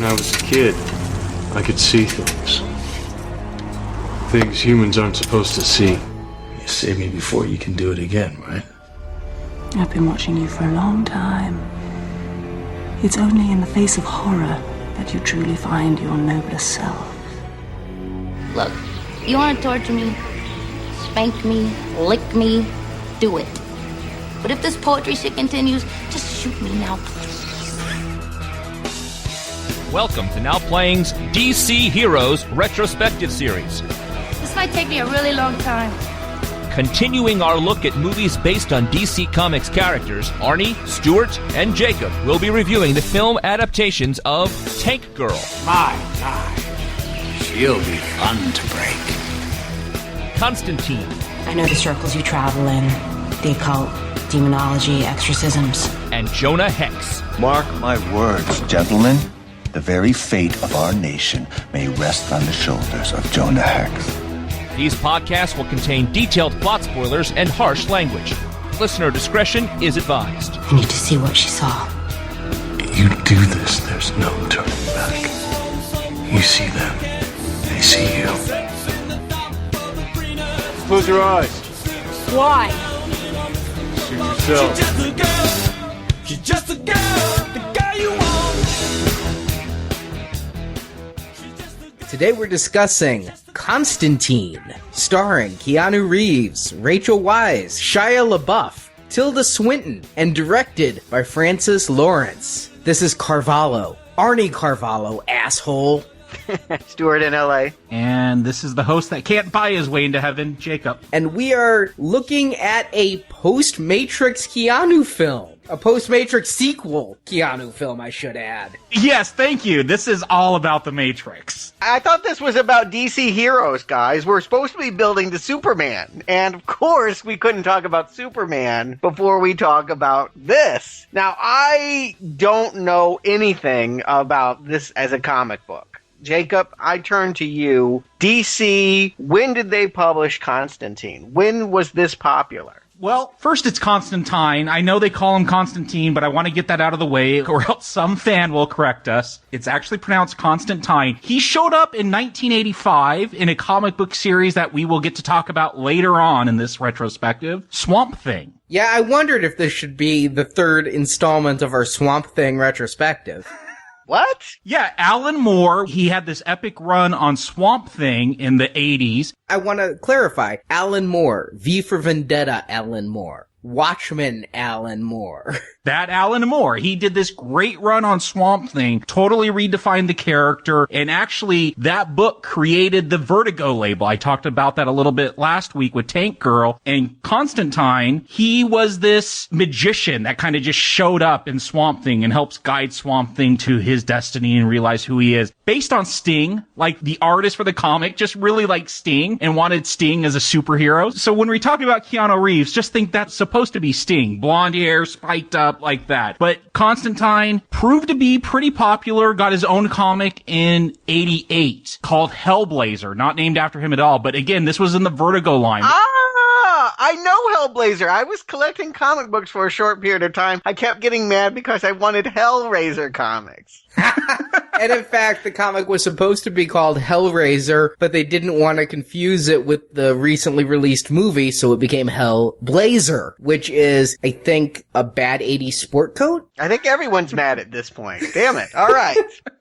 When I was a kid, I could see things. Things humans aren't supposed to see. You saved me before, you can do it again, right? I've been watching you for a long time. It's only in the face of horror that you truly find your noblest self. Look, you want to torture me, spank me, lick me, do it. But if this poetry shit continues, just shoot me now, please. Welcome to Now Playing's DC Heroes Retrospective Series. This might take me a really long time. Continuing our look at movies based on DC Comics characters, Arnie, Stuart, and Jakob will be reviewing the film adaptations of Tank Girl. My God, she'll be fun to break. Constantine. I know the circles you travel in, the occult, demonology, exorcisms. And Jonah Hex. Mark my words, gentlemen. The very fate of our nation may rest on the shoulders of Jonah Hex. These podcasts will contain detailed plot spoilers and harsh language. Listener discretion is advised. I need to see what she saw. You do this, there's no turning back. You see them, they see you. Close your eyes. Why? Shoot yourself. She's just a girl, the girl you want. Today we're discussing Constantine, starring Keanu Reeves, Rachel Weisz, Shia LaBeouf, Tilda Swinton, and directed by Francis Lawrence. This is Carvalho, Arnie Carvalho, asshole. Stuart in LA. And this is the host that can't buy his way into heaven, Jakob. And we are looking at a post-Matrix Keanu film. A post-Matrix sequel Keanu film, I should add. Yes, thank you. This is all about the Matrix. I thought this was about DC heroes, guys. We're supposed to be building the Superman. And of course, we couldn't talk about Superman before we talk about this. Now, I don't know anything about this as a comic book. Jakob, I turn to you. DC, when did they publish Constantine? When was this popular? Well, first it's Constantine. I know they call him Constantine, but I want to get that out of the way, or else some fan will correct us. It's actually pronounced Constantine. He showed up in 1985 in a comic book series that we will get to talk about later on in this retrospective, Swamp Thing. Yeah, I wondered if this should be the third installment of our Swamp Thing retrospective. What? Yeah, Alan Moore, he had this epic run on Swamp Thing in the 80s. I want to clarify. Alan Moore. V for Vendetta, Alan Moore. Watchmen, Alan Moore. That Alan Moore. He did this great run on Swamp Thing, totally redefined the character, and actually that book created the Vertigo label. I talked about that a little bit last week with Tank Girl. And Constantine, he was this magician that kind of just showed up in Swamp Thing and helps guide Swamp Thing to his destiny and realize who he is. Based on Sting, like the artist for the comic just really liked Sting and wanted Sting as a superhero. So when we're talking about Keanu Reeves, just think that's supposed to be Sting. Blonde hair, spiked up, like that. But Constantine proved to be pretty popular, got his own comic in 88 called Hellblazer, not named after him at all. But again, this was in the Vertigo line. I know Hellblazer. I was collecting comic books for a short period of time. I kept getting mad because I wanted Hellraiser comics. And in fact, the comic was supposed to be called Hellraiser, but they didn't want to confuse it with the recently released movie, so it became Hellblazer, which is, I think, a bad 80s sport coat? I think everyone's mad at this point. Damn it. All right.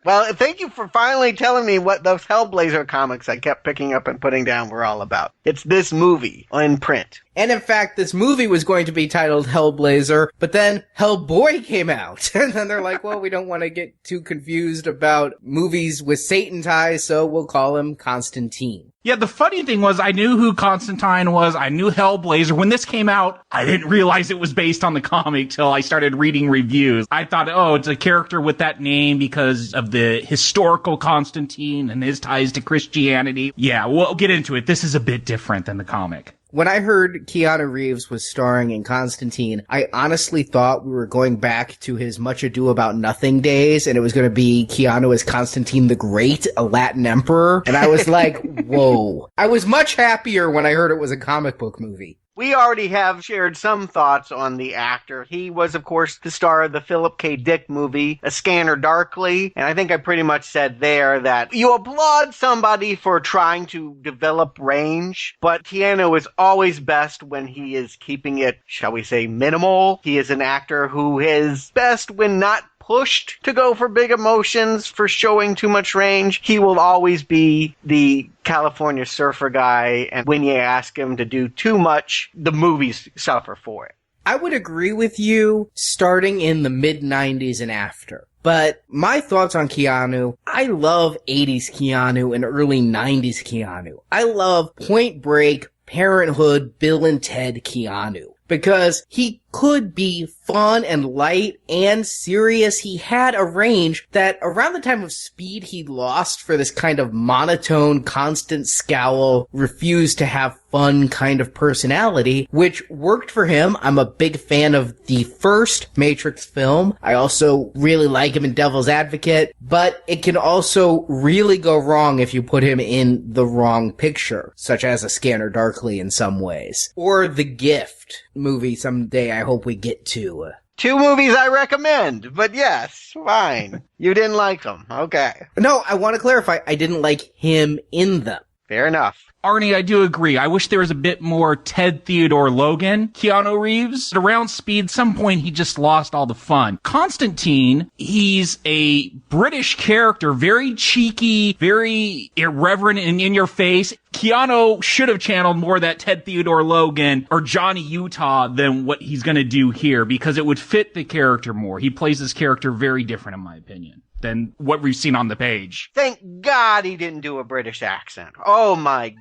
Well, thank you for finally telling me what those Hellblazer comics I kept picking up and putting down were all about. It's this movie in print. And in fact, this movie was going to be titled Hellblazer, but then Hellboy came out. And then they're like, well, we don't want to get too confused about movies with Satan ties, so we'll call him Constantine. Yeah, the funny thing was I knew who Constantine was. I knew Hellblazer. When this came out, I didn't realize it was based on the comic till I started reading reviews. I thought, oh, it's a character with that name because of the historical Constantine and his ties to Christianity. Yeah, we'll get into it. This is a bit different than the comic. When I heard Keanu Reeves was starring in Constantine, I honestly thought we were going back to his Much Ado About Nothing days, and it was going to be Keanu as Constantine the Great, a Latin emperor. And I was like, whoa. I was much happier when I heard it was a comic book movie. We already have shared some thoughts on the actor. He was, of course, the star of the Philip K. Dick movie, A Scanner Darkly, and I think I pretty much said there that you applaud somebody for trying to develop range, but Keanu is always best when he is keeping it, shall we say, minimal. He is an actor who is best when not pushed to go for big emotions, for showing too much range. He will always be the California surfer guy, and when you ask him to do too much, the movies suffer for it. I would agree with you starting in the mid-90s and after. But my thoughts on Keanu, I love 80s Keanu and early 90s Keanu. I love Point Break, Parenthood, Bill and Ted Keanu. Because he could be fun and light and serious. He had a range that around the time of Speed he lost for this kind of monotone, constant scowl, refused to have fun kind of personality, which worked for him. I'm a big fan of the first Matrix film. I also really like him in Devil's Advocate, but it can also really go wrong if you put him in the wrong picture, such as A Scanner Darkly in some ways. Or The Gift movie someday I hope we get to. 2 movies I recommend, but yes, fine. You didn't like them. Okay. No, I want to clarify, I didn't like him in them. Fair enough. Arnie, I do agree. I wish there was a bit more Ted Theodore Logan, Keanu Reeves. Around Speed, some point he just lost all the fun. Constantine, he's a British character, very cheeky, very irreverent and in your face. Keanu should have channeled more of that Ted Theodore Logan or Johnny Utah than what he's going to do here, because it would fit the character more. He plays this character very different, in my opinion, than what we've seen on the page. Thank God he didn't do a British accent. Oh my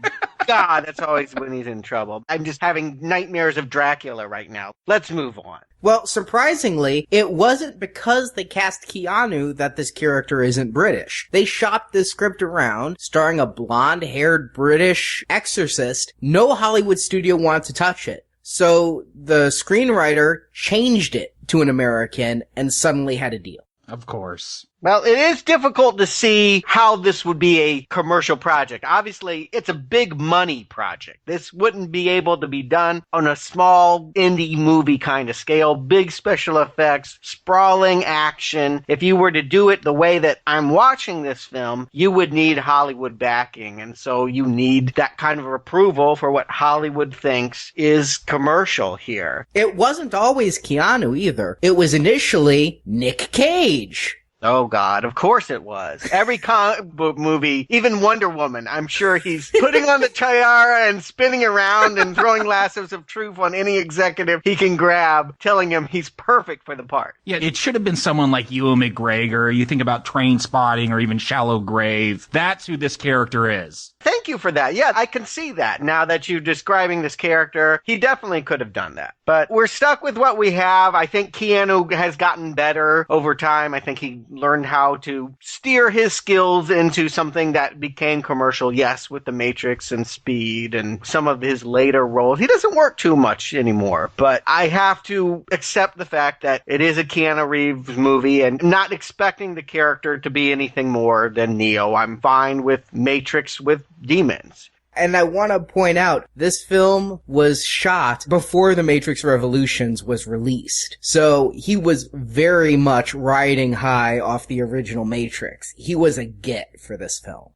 God, that's always when he's in trouble. I'm just having nightmares of Dracula right now. Let's move on. Well, surprisingly, it wasn't because they cast Keanu that this character isn't British. They shopped this script around, starring a blonde-haired British exorcist. No Hollywood studio wanted to touch it. So the screenwriter changed it to an American and suddenly had a deal. Of course. Well, it is difficult to see how this would be a commercial project. Obviously, it's a big money project. This wouldn't be able to be done on a small indie movie kind of scale. Big special effects, sprawling action. If you were to do it the way that I'm watching this film, you would need Hollywood backing. And so you need that kind of approval for what Hollywood thinks is commercial here. It wasn't always Keanu either. It was initially Nick Cage. Oh, God, of course it was. Every comic book movie, even Wonder Woman, I'm sure he's putting on the tiara and spinning around and throwing lassos of truth on any executive he can grab, telling him he's perfect for the part. Yeah, it should have been someone like Ewan McGregor. You think about Train Spotting or even Shallow Grave. That's who this character is. Thank you for that. Yeah, I can see that. Now that you're describing this character, he definitely could have done that. But we're stuck with what we have. I think Keanu has gotten better over time. I think he learned how to steer his skills into something that became commercial, yes, with The Matrix and Speed and some of his later roles. He doesn't work too much anymore, but I have to accept the fact that it is a Keanu Reeves movie and not expecting the character to be anything more than Neo. I'm fine with Matrix with demons. And I want to point out, this film was shot before The Matrix Revolutions was released. So he was very much riding high off the original Matrix. He was a get for this film.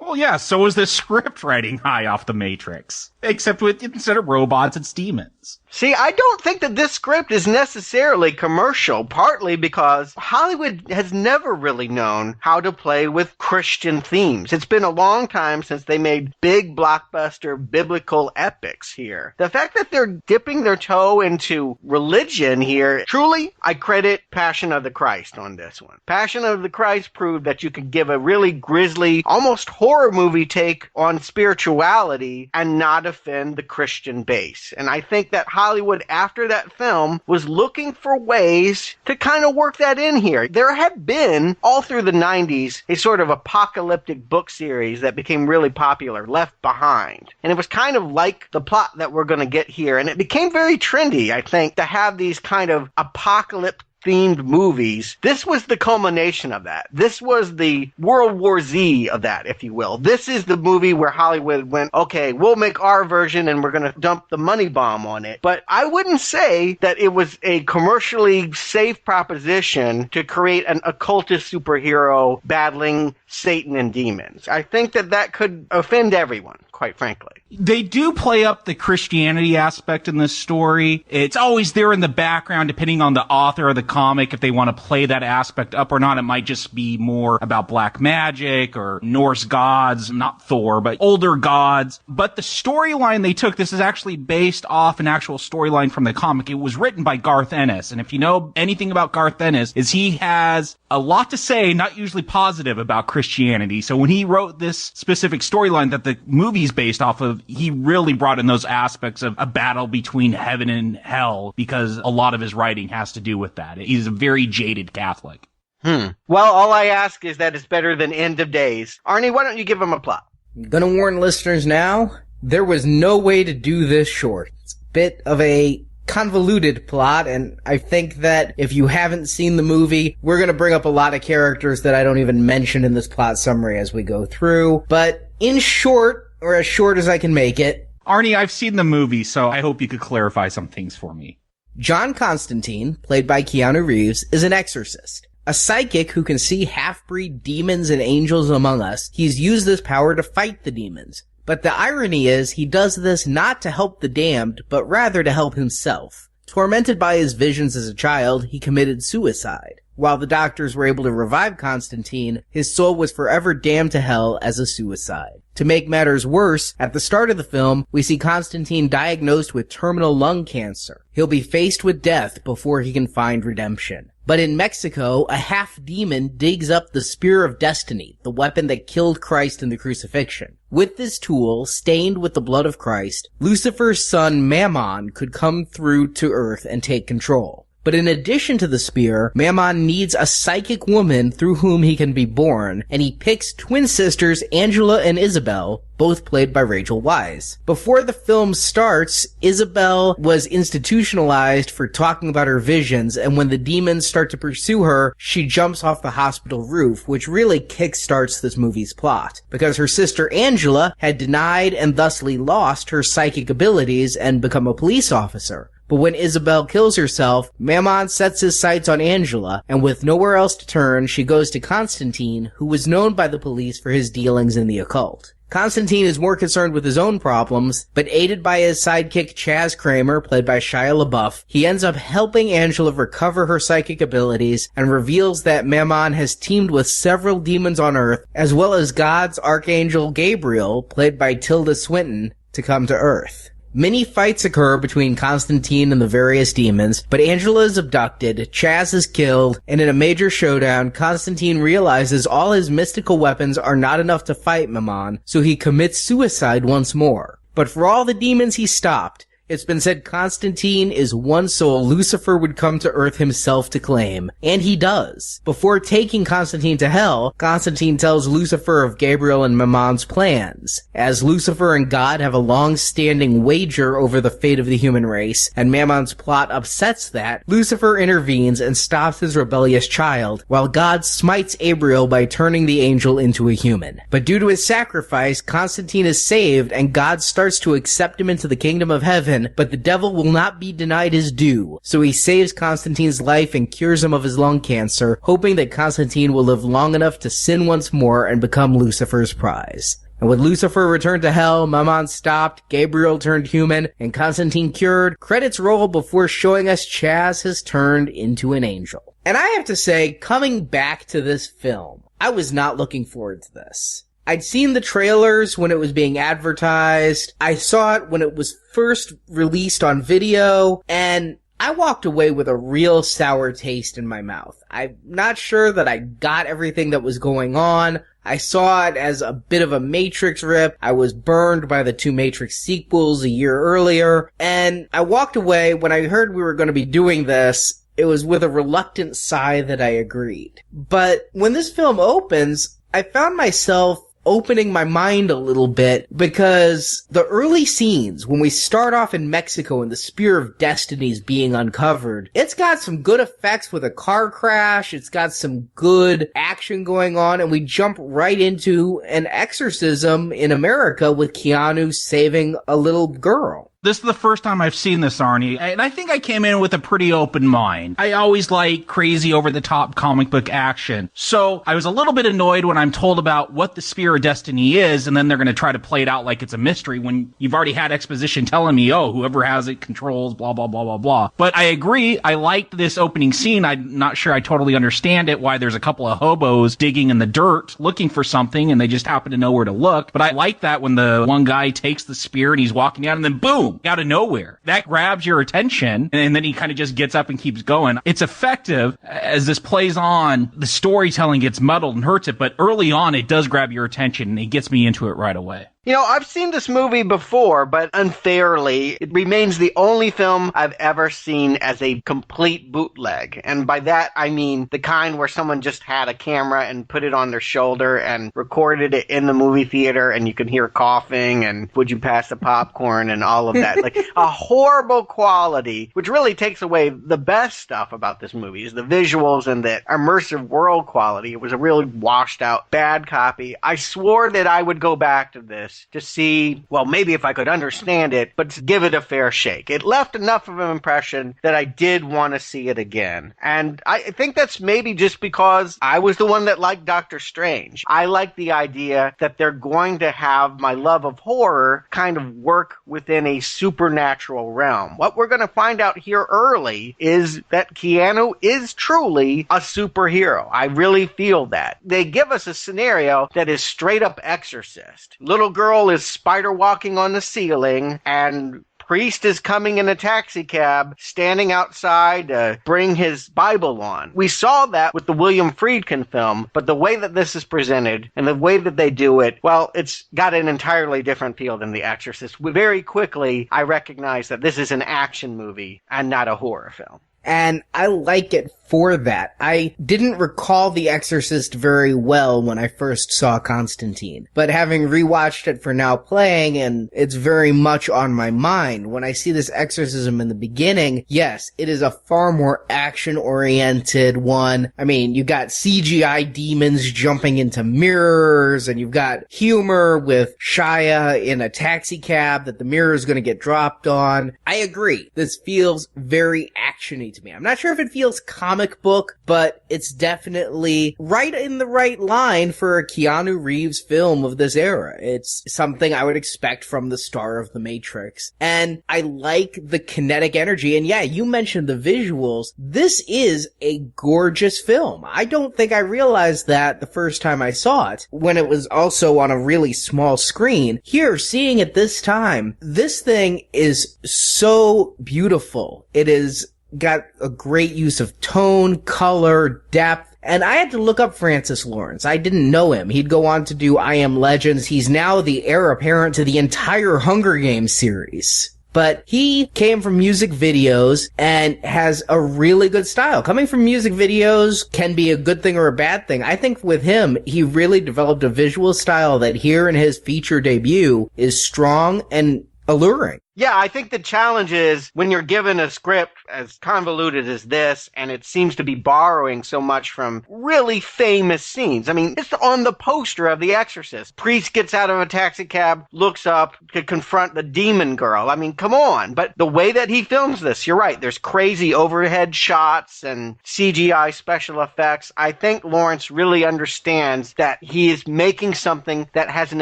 Well, yeah, so was the script riding high off The Matrix. Except with, instead of robots, it's demons. See, I don't think that this script is necessarily commercial, partly because Hollywood has never really known how to play with Christian themes. It's been a long time since they made big blockbuster biblical epics here. The fact that they're dipping their toe into religion here, truly, I credit Passion of the Christ on this one. Passion of the Christ proved that you could give a really grisly, almost horror movie take on spirituality and not offend the Christian base. And I think that Hollywood, after that film, was looking for ways to kind of work that in here. There had been, all through the 90s, a sort of apocalyptic book series that became really popular, Left Behind. And it was kind of like the plot that we're going to get here. And it became very trendy, I think, to have these kind of apocalyptic themed movies, this was the culmination of that. This was the World War Z of that, if you will. This is the movie where Hollywood went, okay, we'll make our version and we're going to dump the money bomb on it. But I wouldn't say that it was a commercially safe proposition to create an occultist superhero battling Satan and demons. I think that could offend everyone, quite frankly. They do play up the Christianity aspect in this story. It's always there in the background, depending on the author of the comic, if they want to play that aspect up or not. It might just be more about black magic or Norse gods, not Thor, but older gods. But the storyline they took, this is actually based off an actual storyline from the comic. It was written by Garth Ennis. And if you know anything about Garth Ennis, is he has a lot to say, not usually positive, about Christianity. So when he wrote this specific storyline that the movie's based off of, he really brought in those aspects of a battle between heaven and hell, because a lot of his writing has to do with that. He's a very jaded Catholic. Well, all I ask is that it's better than End of Days. Arnie, why don't you give him a plot? I'm gonna warn listeners now, there was no way to do this short. It's a bit of a convoluted plot, and I think that if you haven't seen the movie, we're gonna bring up a lot of characters that I don't even mention in this plot summary as we go through. But in short, or as short as I can make it, Arnie, I've seen the movie, so I hope you could clarify some things for me. John Constantine, played by Keanu Reeves, is an exorcist. A psychic who can see half-breed demons and angels among us. He's used this power to fight the demons. But the irony is, he does this not to help the damned, but rather to help himself. Tormented by his visions as a child, he committed suicide. While the doctors were able to revive Constantine, his soul was forever damned to hell as a suicide. To make matters worse, at the start of the film, we see Constantine diagnosed with terminal lung cancer. He'll be faced with death before he can find redemption. But in Mexico, a half-demon digs up the Spear of Destiny, the weapon that killed Christ in the crucifixion. With this tool, stained with the blood of Christ, Lucifer's son Mammon could come through to Earth and take control. But in addition to the spear, Mammon needs a psychic woman through whom he can be born, and he picks twin sisters Angela and Isabel, both played by Rachel Weisz. Before the film starts, Isabel was institutionalized for talking about her visions, and when the demons start to pursue her, she jumps off the hospital roof, which really kickstarts this movie's plot, because her sister Angela had denied and thusly lost her psychic abilities and become a police officer. But when Isabel kills herself, Mammon sets his sights on Angela, and with nowhere else to turn, she goes to Constantine, who was known by the police for his dealings in the occult. Constantine is more concerned with his own problems, but aided by his sidekick Chaz Kramer, played by Shia LaBeouf, he ends up helping Angela recover her psychic abilities and reveals that Mammon has teamed with several demons on Earth, as well as God's Archangel Gabriel, played by Tilda Swinton, to come to Earth. Many fights occur between Constantine and the various demons, but Angela is abducted, Chaz is killed, and in a major showdown, Constantine realizes all his mystical weapons are not enough to fight Mammon, so he commits suicide once more. But for all the demons he stopped, it's been said Constantine is one soul Lucifer would come to Earth himself to claim, and he does. Before taking Constantine to hell, Constantine tells Lucifer of Gabriel and Mammon's plans. As Lucifer and God have a long-standing wager over the fate of the human race, and Mammon's plot upsets that, Lucifer intervenes and stops his rebellious child, while God smites Gabriel by turning the angel into a human. But due to his sacrifice, Constantine is saved, and God starts to accept him into the kingdom of heaven, but the devil will not be denied his due, so he saves Constantine's life and cures him of his lung cancer, hoping that Constantine will live long enough to sin once more and become Lucifer's prize. And when Lucifer returned to hell, Mammon stopped, Gabriel turned human, and Constantine cured, credits roll before showing us Chaz has turned into an angel. And I have to say, coming back to this film, I was not looking forward to this. I'd seen the trailers when it was being advertised. I saw it when it was first released on video, and I walked away with a real sour taste in my mouth. I'm not sure that I got everything that was going on. I saw it as a bit of a Matrix rip. I was burned by the 2 Matrix sequels a year earlier, and I walked away when I heard we were going to be doing this. It was with a reluctant sigh that I agreed. But when this film opens, I found myself opening my mind a little bit, because the early scenes, when we start off in Mexico and the Spear of Destiny is being uncovered, it's got some good effects with a car crash, it's got some good action going on, and we jump right into an exorcism in America with Keanu saving a little girl. This is the first time I've seen this, Arnie, and I think I came in with a pretty open mind. I always like crazy over-the-top comic book action. So I was a little bit annoyed when I'm told about what the Spear of Destiny is, and then they're going to try to play it out like it's a mystery when you've already had exposition telling me, oh, whoever has it controls, blah, blah, blah, blah, blah. But I agree, I liked this opening scene. I'm not sure I totally understand it, why there's a couple of hobos digging in the dirt looking for something, and they just happen to know where to look. But I like that when the one guy takes the spear and he's walking out, and then boom! Out of nowhere. That grabs your attention, and then he kind of just gets up and keeps going. It's effective as this plays on. The storytelling gets muddled and hurts it, but early on it does grab your attention, and it gets me into it right away. You know, I've seen this movie before, but unfairly, it remains the only film I've ever seen as a complete bootleg. And by that, I mean the kind where someone just had a camera and put it on their shoulder and recorded it in the movie theater, and you can hear coughing and would you pass the popcorn and all of that. Like, a horrible quality, which really takes away the best stuff about this movie, is the visuals and the immersive world quality. It was a really washed out, bad copy. I swore that I would go back to this to see, well, maybe if I could understand it, but to give it a fair shake. It left enough of an impression that I did want to see it again. And I think that's maybe just because I was the one that liked Doctor Strange. I like the idea that they're going to have my love of horror kind of work within a supernatural realm. What we're going to find out here early is that Keanu is truly a superhero. I really feel that. They give us a scenario that is straight up Exorcist. Little girl is spider walking on the ceiling, and priest is coming in a taxi cab, standing outside to bring his Bible on. We saw that with the William Friedkin film, but the way that this is presented and the way that they do it, well, it's got an entirely different feel than The Exorcist. Very quickly, I recognize that this is an action movie and not a horror film. And I like it for that. I didn't recall The Exorcist very well when I first saw Constantine, but having rewatched it for Now Playing, and it's very much on my mind, when I see this exorcism in the beginning, yes, it is a far more action-oriented one. I mean, you got CGI demons jumping into mirrors, and you've got humor with Shia in a taxi cab that the mirror is going to get dropped on. I agree. This feels very actiony to me. I'm not sure if it feels comic book, but it's definitely right in the right line for a Keanu Reeves film of this era. It's something I would expect from the star of The Matrix. And I like the kinetic energy. And yeah, you mentioned the visuals. This is a gorgeous film. I don't think I realized that the first time I saw it, when it was also on a really small screen. Here, seeing it this time, this thing is so beautiful. It is got a great use of tone, color, depth. And I had to look up Francis Lawrence. I didn't know him. He'd go on to do I Am Legends. He's now the heir apparent to the entire Hunger Games series. But he came from music videos and has a really good style. Coming from music videos can be a good thing or a bad thing. I think with him, he really developed a visual style that here in his feature debut is strong and alluring. Yeah, I think the challenge is when you're given a script as convoluted as this, and it seems to be borrowing so much from really famous scenes. I mean, it's on the poster of The Exorcist. Priest gets out of a taxi cab, looks up to confront the demon girl. I mean, come on. But the way that he films this, you're right. There's crazy overhead shots and CGI special effects. I think Lawrence really understands that he is making something that has an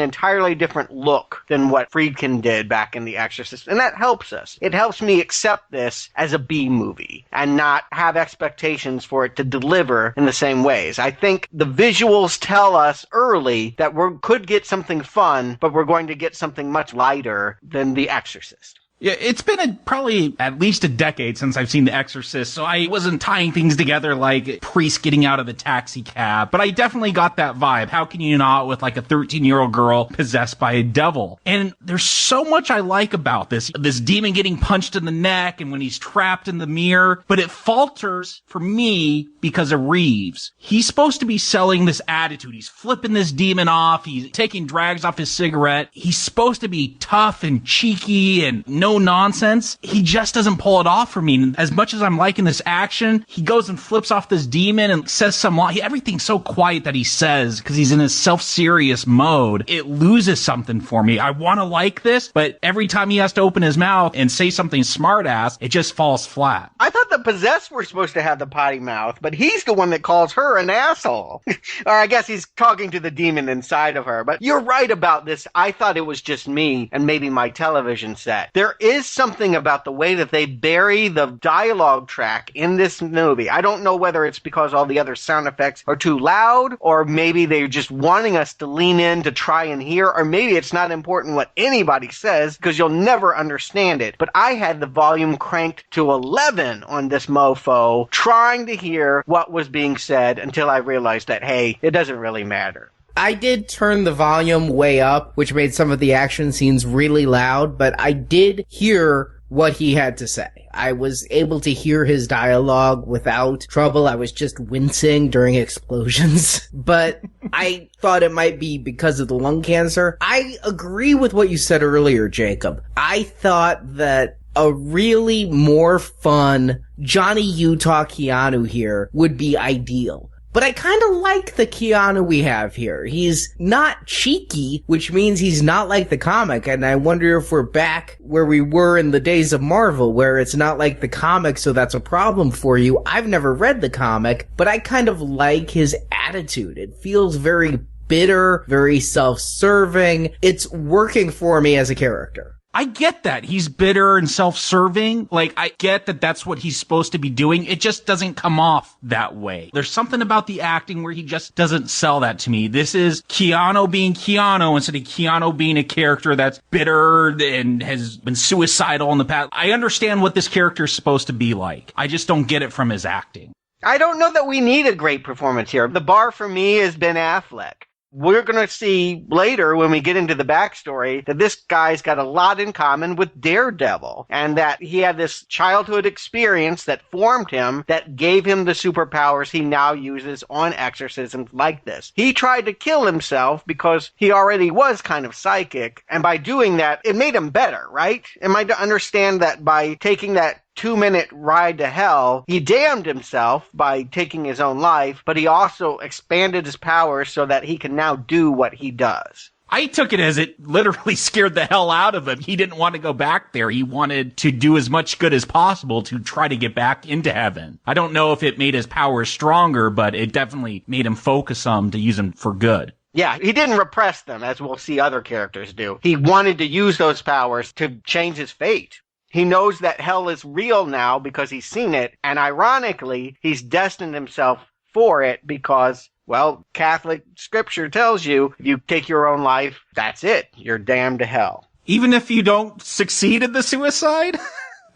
entirely different look than what Friedkin did back in The Exorcist. And that helps us. It helps me accept this as a B movie and not have expectations for it to deliver in the same ways. I think the visuals tell us early that we could get something fun, but we're going to get something much lighter than The Exorcist. Yeah, it's been probably at least a decade since I've seen The Exorcist, so I wasn't tying things together like priest getting out of the taxi cab, but I definitely got that vibe. How can you not with like a 13-year-old girl possessed by a devil? And there's so much I like about this demon getting punched in the neck and when he's trapped in the mirror, but it falters for me because of Reeves. He's supposed to be selling this attitude. He's flipping this demon off. He's taking drags off his cigarette. He's supposed to be tough and cheeky and no nonsense. He just doesn't pull it off for me. And as much as I'm liking this action, he goes and flips off this demon and says some line. Everything's so quiet that he says because he's in his self-serious mode. It loses something for me. I want to like this, but every time he has to open his mouth and say something smart-ass, it just falls flat. I thought the possessed were supposed to have the potty mouth, but he's the one that calls her an asshole. Or I guess he's talking to the demon inside of her. But you're right about this. I thought it was just me and maybe my television set. There is something about the way that they bury the dialogue track in this movie. I don't know whether it's because all the other sound effects are too loud, or maybe they're just wanting us to lean in to try and hear, or maybe it's not important what anybody says because you'll never understand it. But I had the volume cranked to 11 on this mofo, trying to hear what was being said until I realized that, hey, it doesn't really matter. I did turn the volume way up, which made some of the action scenes really loud, but I did hear what he had to say. I was able to hear his dialogue without trouble. I was just wincing during explosions, but I thought it might be because of the lung cancer. I agree with what you said earlier, Jacob. I thought that a really more fun Johnny Utah Keanu here would be ideal. But I kind of like the Keanu we have here. He's not cheeky, which means he's not like the comic, and I wonder if we're back where we were in the days of Marvel, where it's not like the comic, so that's a problem for you. I've never read the comic, but I kind of like his attitude. It feels very bitter, very self-serving. It's working for me as a character. I get that. He's bitter and self-serving. Like, I get that that's what he's supposed to be doing. It just doesn't come off that way. There's something about the acting where he just doesn't sell that to me. This is Keanu being Keanu instead of Keanu being a character that's bitter and has been suicidal in the past. I understand what this character is supposed to be like. I just don't get it from his acting. I don't know that we need a great performance here. The bar for me is Ben Affleck. We're going to see later when we get into the backstory that this guy's got a lot in common with Daredevil, and that he had this childhood experience that formed him, that gave him the superpowers he now uses on exorcisms like this. He tried to kill himself because he already was kind of psychic, and by doing that, it made him better, right? Am I to understand that by taking that 2-minute ride to hell, he damned himself by taking his own life, but he also expanded his powers so that he can now do what he does? I took it as it literally scared the hell out of him. He didn't want to go back there. He wanted to do as much good as possible to try to get back into heaven. I don't know if it made his powers stronger, but it definitely made him focus them to use them for good. Yeah, he didn't repress them, as we'll see other characters do. He wanted to use those powers to change his fate. He knows that hell is real now because he's seen it, and ironically, he's destined himself for it because, well, Catholic scripture tells you if you take your own life, that's it. You're damned to hell. Even if you don't succeed in the suicide?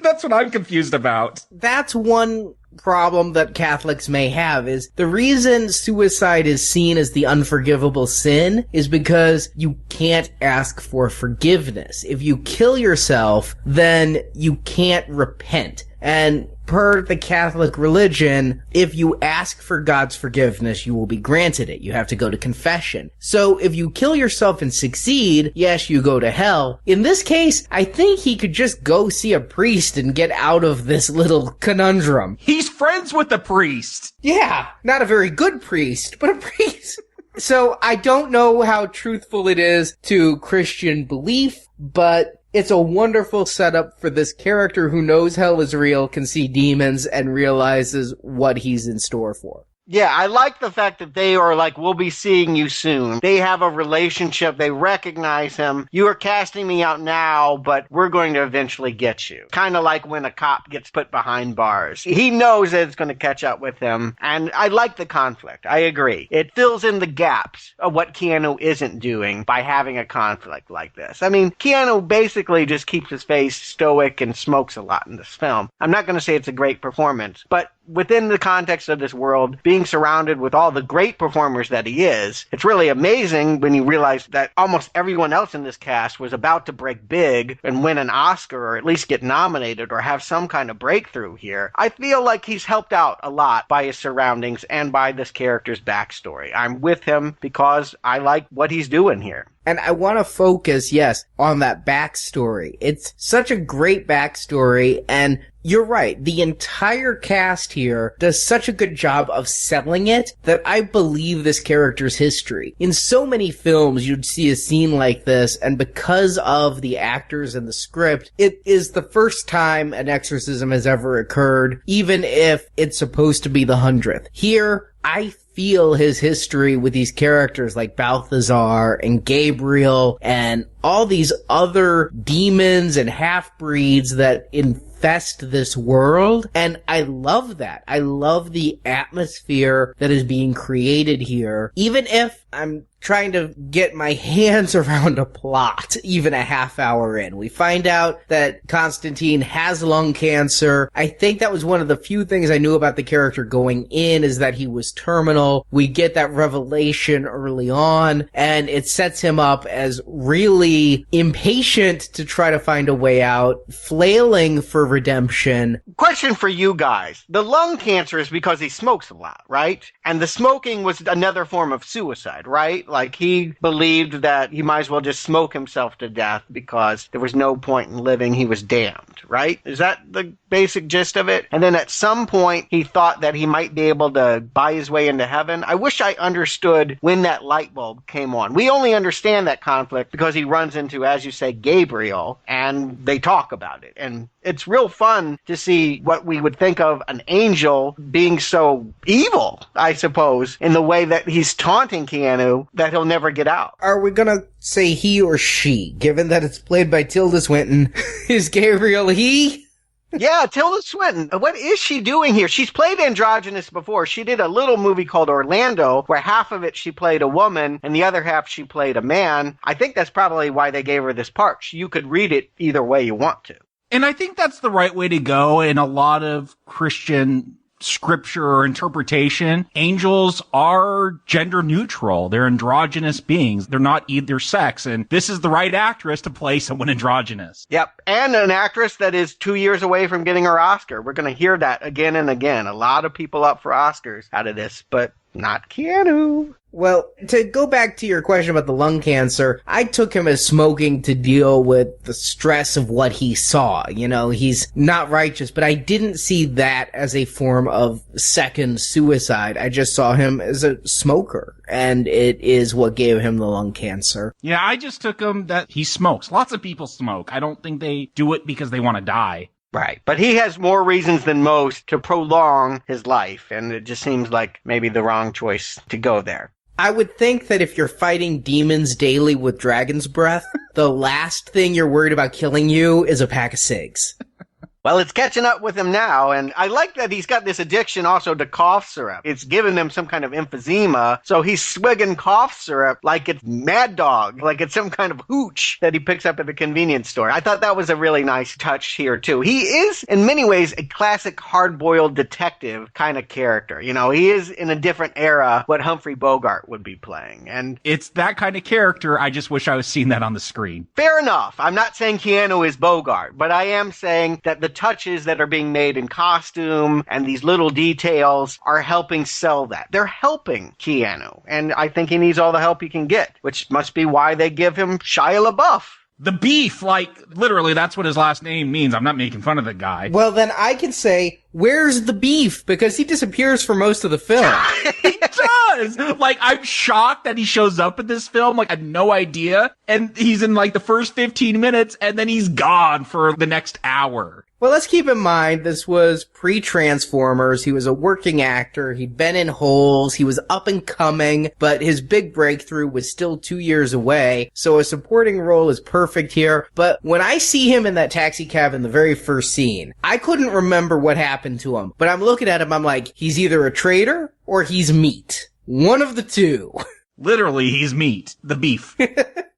That's what I'm confused about. That's one problem that Catholics may have, is the reason suicide is seen as the unforgivable sin is because you can't ask for forgiveness. If you kill yourself, then you can't repent. And per the Catholic religion, if you ask for God's forgiveness, you will be granted it. You have to go to confession. So if you kill yourself and succeed, yes, you go to hell. In this case, I think he could just go see a priest and get out of this little conundrum. He's friends with the priest. Yeah, not a very good priest, but a priest. So I don't know how truthful it is to Christian belief, but it's a wonderful setup for this character who knows hell is real, can see demons, and realizes what he's in store for. Yeah, I like the fact that they are like, we'll be seeing you soon. They have a relationship. They recognize him. You are casting me out now, but we're going to eventually get you. Kind of like when a cop gets put behind bars. He knows that it's going to catch up with him. And I like the conflict. I agree. It fills in the gaps of what Keanu isn't doing by having a conflict like this. I mean, Keanu basically just keeps his face stoic and smokes a lot in this film. I'm not going to say it's a great performance, but within the context of this world, being surrounded with all the great performers that he is, it's really amazing when you realize that almost everyone else in this cast was about to break big and win an Oscar or at least get nominated or have some kind of breakthrough here. I feel like he's helped out a lot by his surroundings and by this character's backstory. I'm with him because I like what he's doing here. And I want to focus, yes, on that backstory. It's such a great backstory, and you're right. The entire cast here does such a good job of selling it that I believe this character's history. In so many films, you'd see a scene like this, and because of the actors and the script, it is the first time an exorcism has ever occurred, even if it's supposed to be the 100th. Here, I feel his history with these characters like Balthazar and Gabriel and all these other demons and half-breeds that infest this world. And I love that. I love the atmosphere that is being created here. Even if I'm trying to get my hands around a plot, even a half hour in. We find out that Constantine has lung cancer. I think that was one of the few things I knew about the character going in, is that he was terminal. We get that revelation early on, and it sets him up as really impatient to try to find a way out, flailing for redemption. Question for you guys. The lung cancer is because he smokes a lot, right? And the smoking was another form of suicide, right? Like, he believed that he might as well just smoke himself to death because there was no point in living. He was damned, right? Is that the basic gist of it? And then at some point, he thought that he might be able to buy his way into heaven. I wish I understood when that light bulb came on. We only understand that conflict because he runs into, as you say, Gabriel, and they talk about it. And it's real fun to see what we would think of an angel being so evil, I suppose, in the way that he's taunting Keanu that he'll never get out. Are we gonna say he or she, given that it's played by Tilda Swinton? Is Gabriel he? Yeah, Tilda Swinton. What is she doing here? She's played androgynous before. She did a little movie called Orlando, where half of it she played a woman and the other half she played a man. I think that's probably why they gave her this part. You could read it either way you want to. And I think that's the right way to go in a lot of Christian scripture or interpretation. Angels are gender neutral. They're androgynous beings. They're not either sex. And this is the right actress to play someone androgynous. Yep. And an actress that is 2 years away from getting her Oscar. We're going to hear that again and again. A lot of people up for Oscars out of this, but not Keanu. Well, to go back to your question about the lung cancer, I took him as smoking to deal with the stress of what he saw. You know, he's not righteous, but I didn't see that as a form of second suicide. I just saw him as a smoker, and it is what gave him the lung cancer. Yeah, I just took him that he smokes. Lots of people smoke. I don't think they do it because they want to die. Right. But he has more reasons than most to prolong his life, and it just seems like maybe the wrong choice to go there. I would think that if you're fighting demons daily with dragon's breath, the last thing you're worried about killing you is a pack of cigs. Well, it's catching up with him now, and I like that he's got this addiction also to cough syrup. It's given him some kind of emphysema, so he's swigging cough syrup like it's Mad Dog, like it's some kind of hooch that he picks up at the convenience store. I thought that was a really nice touch here, too. He is, in many ways, a classic hard-boiled detective kind of character. You know, he is in a different era what Humphrey Bogart would be playing, and it's that kind of character. I just wish I was seeing that on the screen. Fair enough. I'm not saying Keanu is Bogart, but I am saying that the touches that are being made in costume and these little details are helping sell that. They're helping Keanu, and I think he needs all the help he can get, which must be why they give him Shia LaBeouf. The beef, like, literally, that's what his last name means. I'm not making fun of the guy. Well, then I can say, where's the beef? Because he disappears for most of the film. He does! Like, I'm shocked that he shows up in this film. Like, I had no idea. And he's in, like, the first 15 minutes, and then he's gone for the next hour. Well, let's keep in mind this was pre-Transformers. He was a working actor. He'd been in Holes. He was up and coming, but his big breakthrough was still 2 years away. So a supporting role is perfect here. But when I see him in that taxi cab in the very first scene, I couldn't remember what happened to him. But I'm looking at him, I'm like, he's either a traitor or he's meat. One of the two. Literally, he's meat. The beef.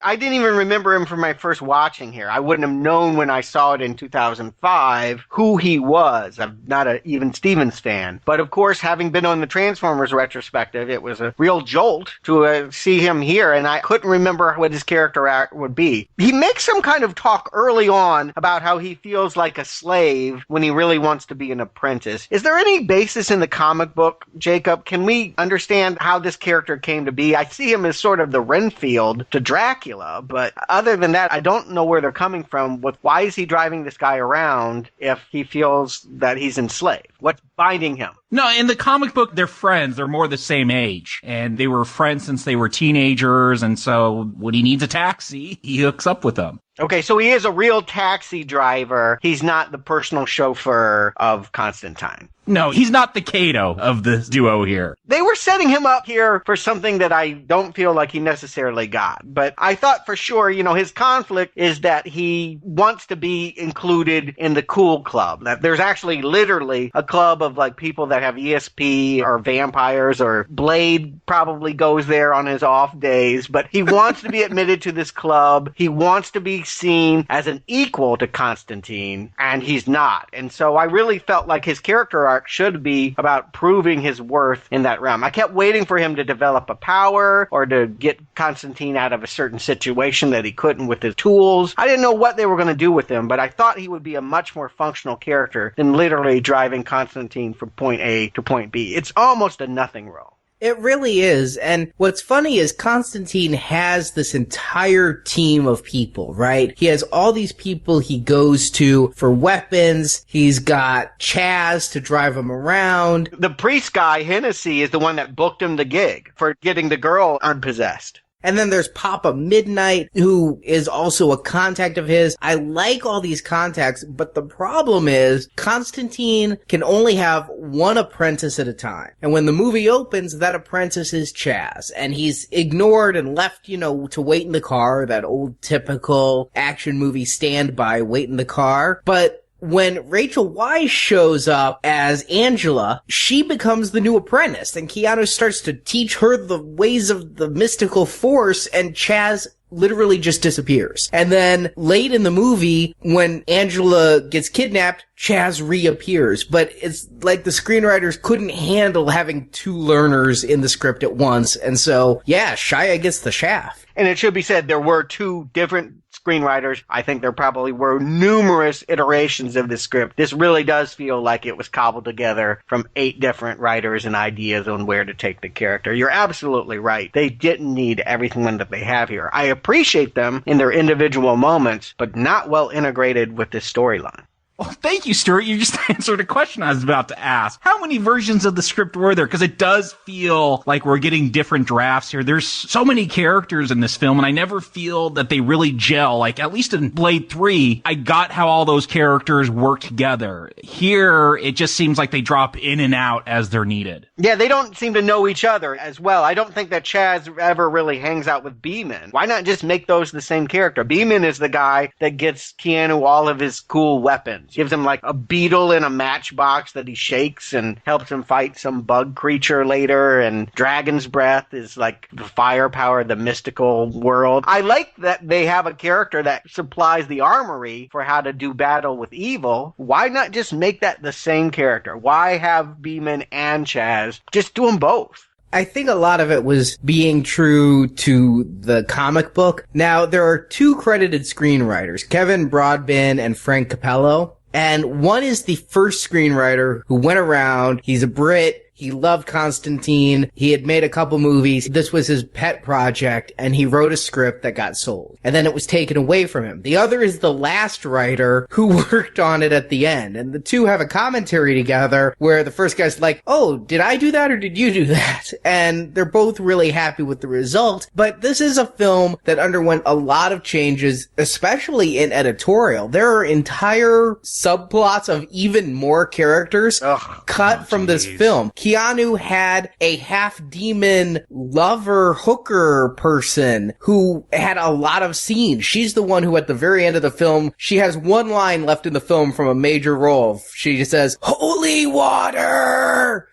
I didn't even remember him from my first watching here. I wouldn't have known when I saw it in 2005 who he was. I'm not a even Stevens fan. But of course, having been on the Transformers retrospective, it was a real jolt to see him here, and I couldn't remember what his character act would be. He makes some kind of talk early on about how he feels like a slave when he really wants to be an apprentice. Is there any basis in the comic book, Jacob? Can we understand how this character came to be? I see him as sort of the Renfield to Dracula. But other than that, I don't know where they're coming from. Why is he driving this guy around if he feels that he's enslaved? What's binding him? No, in the comic book, they're friends. They're more the same age. And they were friends since they were teenagers. And so when he needs a taxi, he hooks up with them. Okay, so he is a real taxi driver. He's not the personal chauffeur of Constantine. No, he's not the Kato of the duo here. They were setting him up here for something that I don't feel like he necessarily got. But I thought for sure, his conflict is that he wants to be included in the cool club. That there's actually literally a club of like people that have ESP or vampires, or Blade probably goes there on his off days. But he wants to be admitted to this club. He wants to be seen as an equal to Constantine, and he's not. And so I really felt like his character arc should be about proving his worth in that realm. I kept waiting for him to develop a power or to get Constantine out of a certain situation that he couldn't with his tools. I didn't know what they were going to do with him, but I thought he would be a much more functional character than literally driving Constantine from point A to point B. It's almost a nothing role. It really is. And what's funny is Constantine has this entire team of people, right? He has all these people he goes to for weapons. He's got Chaz to drive him around. The priest guy, Hennessy, is the one that booked him the gig for getting the girl unpossessed. And then there's Papa Midnight, who is also a contact of his. I like all these contacts, but the problem is Constantine can only have one apprentice at a time. And when the movie opens, that apprentice is Chaz. And he's ignored and left, to wait in the car, that old typical action movie standby, wait in the car. But when Rachel Weisz shows up as Angela, she becomes the new apprentice, and Keanu starts to teach her the ways of the mystical force, and Chaz literally just disappears. And then late in the movie, when Angela gets kidnapped, Chaz reappears. But it's like the screenwriters couldn't handle having two learners in the script at once. And so, yeah, Shia gets the shaft. And it should be said, there were two different screenwriters. I think there probably were numerous iterations of this script. This really does feel like it was cobbled together from 8 different writers and ideas on where to take the character. You're absolutely right. They didn't need everything that they have here. I appreciate them in their individual moments, but not well integrated with this storyline. Well, thank you, Stuart. You just answered a question I was about to ask. How many versions of the script were there? Because it does feel like we're getting different drafts here. There's so many characters in this film, and I never feel that they really gel. Like, at least in Blade 3, I got how all those characters work together. Here, it just seems like they drop in and out as they're needed. Yeah, they don't seem to know each other as well. I don't think that Chaz ever really hangs out with Beeman. Why not just make those the same character? Beeman is the guy that gets Keanu all of his cool weapons. Gives him like a beetle in a matchbox that he shakes and helps him fight some bug creature later. And Dragon's Breath is like the firepower of the mystical world. I like that they have a character that supplies the armory for how to do battle with evil. Why not just make that the same character? Why have Beeman and Chaz? Just do them both. I think a lot of it was being true to the comic book. Now, there are 2 credited screenwriters, Kevin Broadbent and Frank Capello. And one is the first screenwriter who went around. He's a Brit. He loved Constantine. He had made a couple movies. This was his pet project, and he wrote a script that got sold. And then it was taken away from him. The other is the last writer who worked on it at the end. And the two have a commentary together where the first guy's like, oh, did I do that or did you do that? And they're both really happy with the result. But this is a film that underwent a lot of changes, especially in editorial. There are entire subplots of even more characters cut from this film. Keanu had a half-demon lover hooker person who had a lot of scenes. She's the one who at the very end of the film, she has one line left in the film from a major role. She just says, "Holy water!"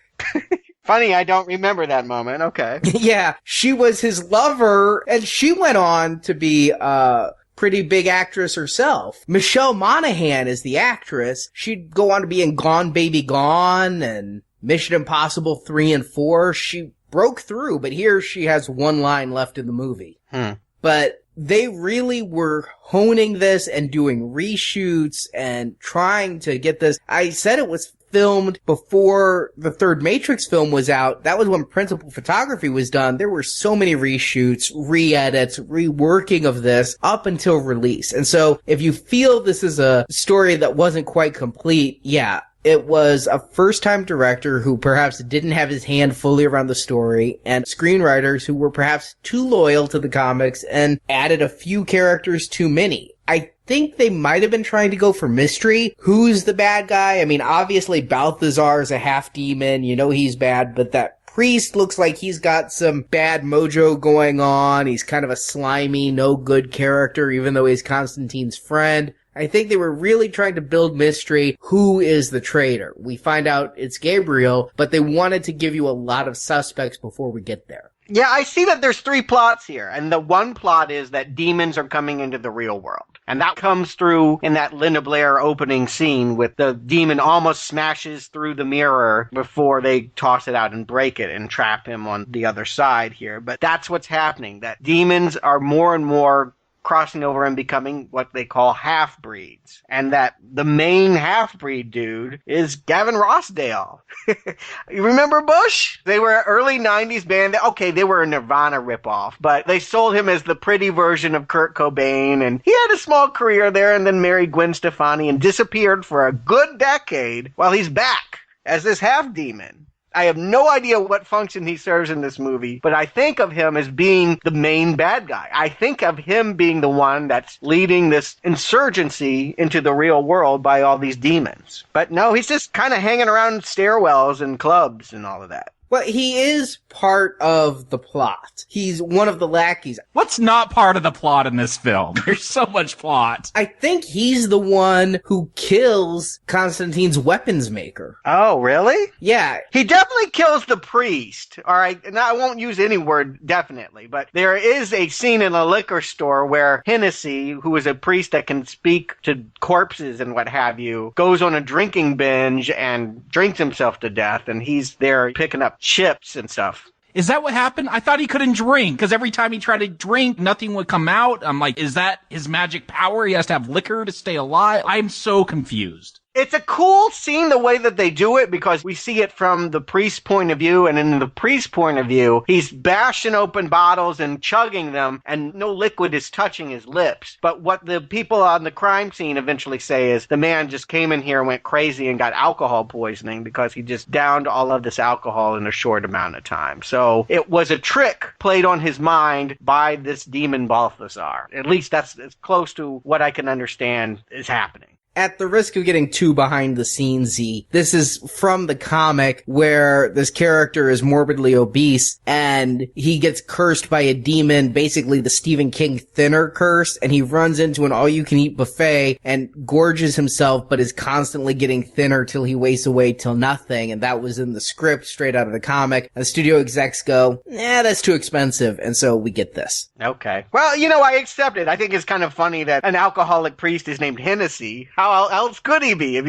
Funny, I don't remember that moment. Okay. Yeah, she was his lover, and she went on to be a pretty big actress herself. Michelle Monaghan is the actress. She'd go on to be in Gone Baby Gone and Mission Impossible 3 and 4. She broke through, but here she has one line left in the movie. But they really were honing this and doing reshoots and trying to get this. I said it was filmed before the third Matrix film was out. That was when principal photography was done. There were so many reshoots, re-edits, reworking of this up until release. And so if you feel this is a story that wasn't quite complete, yeah, it was a first-time director who perhaps didn't have his hand fully around the story, and screenwriters who were perhaps too loyal to the comics and added a few characters too many. I think they might have been trying to go for mystery. Who's the bad guy? I mean, obviously Balthazar is a half-demon. You know he's bad, but that priest looks like he's got some bad mojo going on. He's kind of a slimy, no-good character, even though he's Constantine's friend. I think they were really trying to build mystery. Who is the traitor? We find out it's Gabriel, but they wanted to give you a lot of suspects before we get there. Yeah, I see that there's 3 plots here, and the one plot is that demons are coming into the real world. And that comes through in that Linda Blair opening scene with the demon almost smashes through the mirror before they toss it out and break it and trap him on the other side here. But that's what's happening, that demons are more and more crossing over and becoming what they call half-breeds. And that the main half-breed dude is Gavin Rossdale. You remember Bush? They were an early 90s band. Okay, they were a Nirvana ripoff, but they sold him as the pretty version of Kurt Cobain, and he had a small career there and then married Gwen Stefani and disappeared for a good decade while he's back as this half-demon. I have no idea what function he serves in this movie, but I think of him as being the main bad guy. I think of him being the one that's leading this insurgency into the real world by all these demons. But no, he's just kind of hanging around stairwells and clubs and all of that. Well, he is part of the plot. He's one of the lackeys. What's not part of the plot in this film? There's so much plot. I think he's the one who kills Constantine's weapons maker. Oh, really? Yeah. He definitely kills the priest. All right. And I won't use any word definitely, but there is a scene in a liquor store where Hennessy, who is a priest that can speak to corpses and what have you, goes on a drinking binge and drinks himself to death. And he's there picking up chips and stuff. Is that what happened? I thought he couldn't drink, because every time he tried to drink, nothing would come out. I'm like, is that his magic power? He has to have liquor to stay alive? I'm so confused. It's a cool scene the way that they do it, because we see it from the priest's point of view, and in the priest's point of view, he's bashing open bottles and chugging them, and no liquid is touching his lips. But what the people on the crime scene eventually say is the man just came in here and went crazy and got alcohol poisoning because he just downed all of this alcohol in a short amount of time. So it was a trick played on his mind by this demon Balthazar. At least that's as close to what I can understand is happening. At the risk of getting too behind the scenes, this is from the comic where this character is morbidly obese and he gets cursed by a demon, basically the Stephen King thinner curse, and he runs into an all-you-can-eat buffet and gorges himself but is constantly getting thinner till he wastes away till nothing, and that was in the script straight out of the comic. And the studio execs go, that's too expensive, and so we get this. Okay. Well, I accept it. I think it's kind of funny that an alcoholic priest is named Hennessy. How else could he be if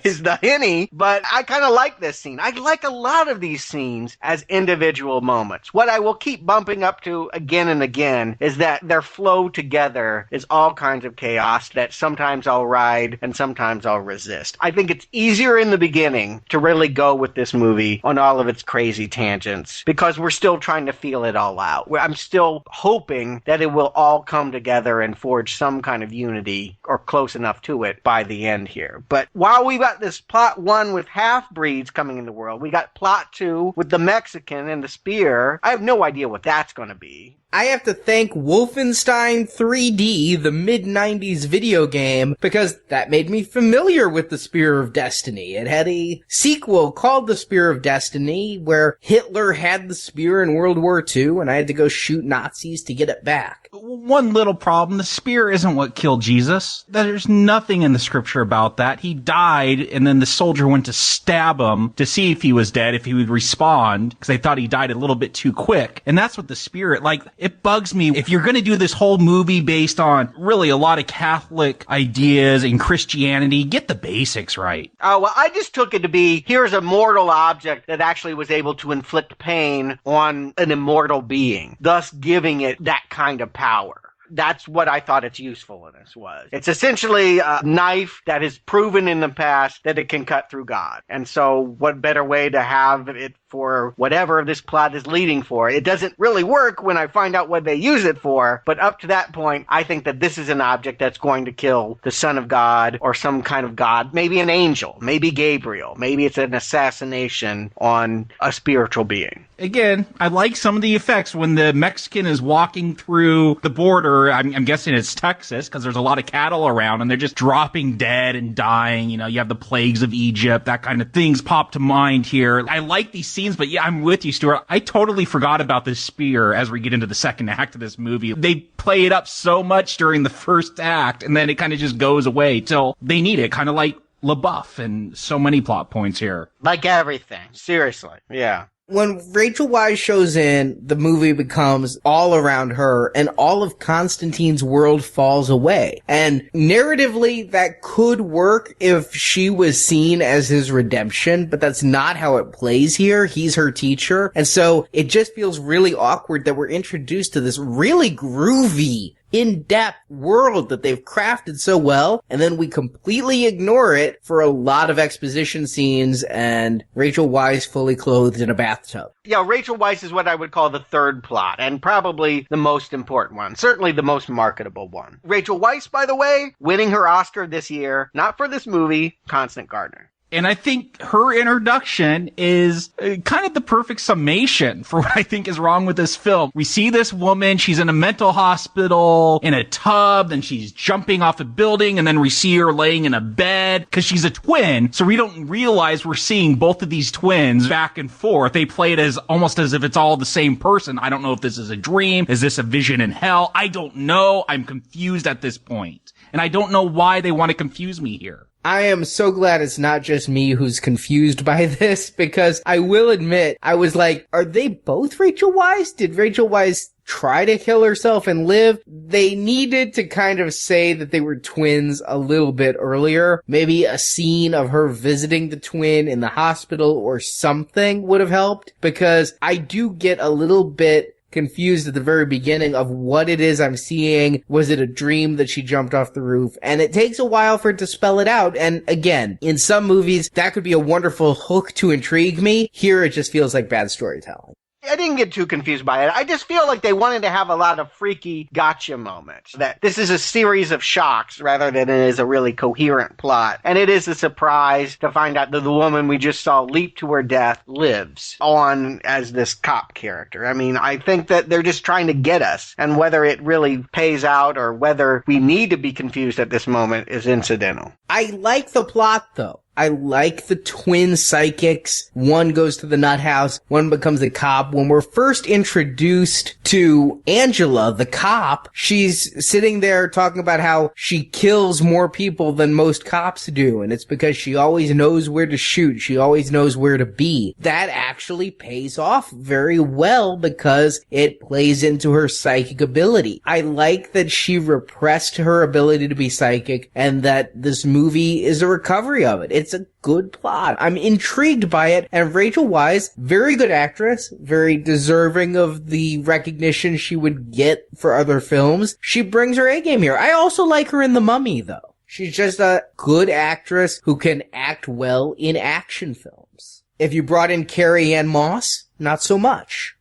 he's the Hinny? But I kind of like this scene. I like a lot of these scenes as individual moments. What I will keep bumping up to again and again is that their flow together is all kinds of chaos that sometimes I'll ride and sometimes I'll resist. I think it's easier in the beginning to really go with this movie on all of its crazy tangents because we're still trying to feel it all out. I'm still hoping that it will all come together and forge some kind of unity or close enough to it by the end here. But while we got this plot 1 with half-breeds coming in the world, we got plot 2 with the Mexican and the spear. I have no idea what that's going to be. I have to thank Wolfenstein 3D, the mid-90s video game, because that made me familiar with the Spear of Destiny. It had a sequel called The Spear of Destiny, where Hitler had the spear in World War II, and I had to go shoot Nazis to get it back. One little problem, the spear isn't what killed Jesus. There's nothing in the scripture about that. He died, and then the soldier went to stab him to see if he was dead, if he would respond, because they thought he died a little bit too quick. And that's what the spirit, it bugs me. If you're going to do this whole movie based on really a lot of Catholic ideas and Christianity, get the basics right. Oh, well, I just took it to be, here's a mortal object that actually was able to inflict pain on an immortal being, thus giving it that kind of power. That's what I thought its usefulness was. It's essentially a knife that has proven in the past that it can cut through God. And so what better way to have it for whatever this plot is leading for. It doesn't really work when I find out what they use it for, but up to that point, I think that this is an object that's going to kill the Son of God or some kind of God, maybe an angel, maybe Gabriel, maybe it's an assassination on a spiritual being. Again, I like some of the effects when the Mexican is walking through the border. I'm guessing it's Texas because there's a lot of cattle around and they're just dropping dead and dying. You know, you have the plagues of Egypt, that kind of things pop to mind here. I like these scenes, but yeah, I'm with you, Stuart. I totally forgot about this spear as we get into the second act of this movie. They play it up so much during the first act and then it kind of just goes away till they need it, kind of like LaBeouf and so many plot points here. Like everything. Seriously. Yeah. When Rachel Weisz shows in, the movie becomes all around her, and all of Constantine's world falls away. And narratively, that could work if she was seen as his redemption, but that's not how it plays here. He's her teacher. And so it just feels really awkward that we're introduced to this really groovy, in-depth world that they've crafted so well, and then we completely ignore it for a lot of exposition scenes and Rachel Weisz fully clothed in a bathtub. Yeah, Rachel Weisz is what I would call the third plot, and probably the most important one, certainly the most marketable one. Rachel Weisz, by the way, winning her Oscar this year, not for this movie, Constant Gardener. And I think her introduction is kind of the perfect summation for what I think is wrong with this film. We see this woman, she's in a mental hospital, in a tub, then she's jumping off a building, and then we see her laying in a bed, because she's a twin, so we don't realize we're seeing both of these twins back and forth. They play it as almost as if it's all the same person. I don't know if this is a dream. Is this a vision in hell? I don't know. I'm confused at this point. And I don't know why they want to confuse me here. I am so glad it's not just me who's confused by this, because I will admit, I was like, are they both Rachel Weisz? Did Rachel Weisz try to kill herself and live? They needed to kind of say that they were twins a little bit earlier. Maybe a scene of her visiting the twin in the hospital or something would have helped, because I do get a little bit confused at the very beginning of what it is I'm seeing. Was it a dream that she jumped off the roof? And it takes a while for it to spell it out. And again, in some movies, that could be a wonderful hook to intrigue me. Here, it just feels like bad storytelling. I didn't get too confused by it. I just feel like they wanted to have a lot of freaky gotcha moments. That this is a series of shocks rather than it is a really coherent plot. And it is a surprise to find out that the woman we just saw leap to her death lives on as this cop character. I mean, I think that they're just trying to get us. And whether it really pays out or whether we need to be confused at this moment is incidental. I like the plot, though. I like the twin psychics. One goes to the nut house, one becomes a cop. When we're first introduced to Angela, the cop, she's sitting there talking about how she kills more people than most cops do, and it's because she always knows where to shoot. She always knows where to be. That actually pays off very well because it plays into her psychic ability. I like that she repressed her ability to be psychic and that this movie is a recovery of it. It's a good plot. I'm intrigued by it, and Rachel Weisz, very good actress, very deserving of the recognition she would get for other films. She brings her A game here. I also like her in The Mummy, though. She's just a good actress who can act well in action films. If you brought in Carrie-Anne Moss, not so much.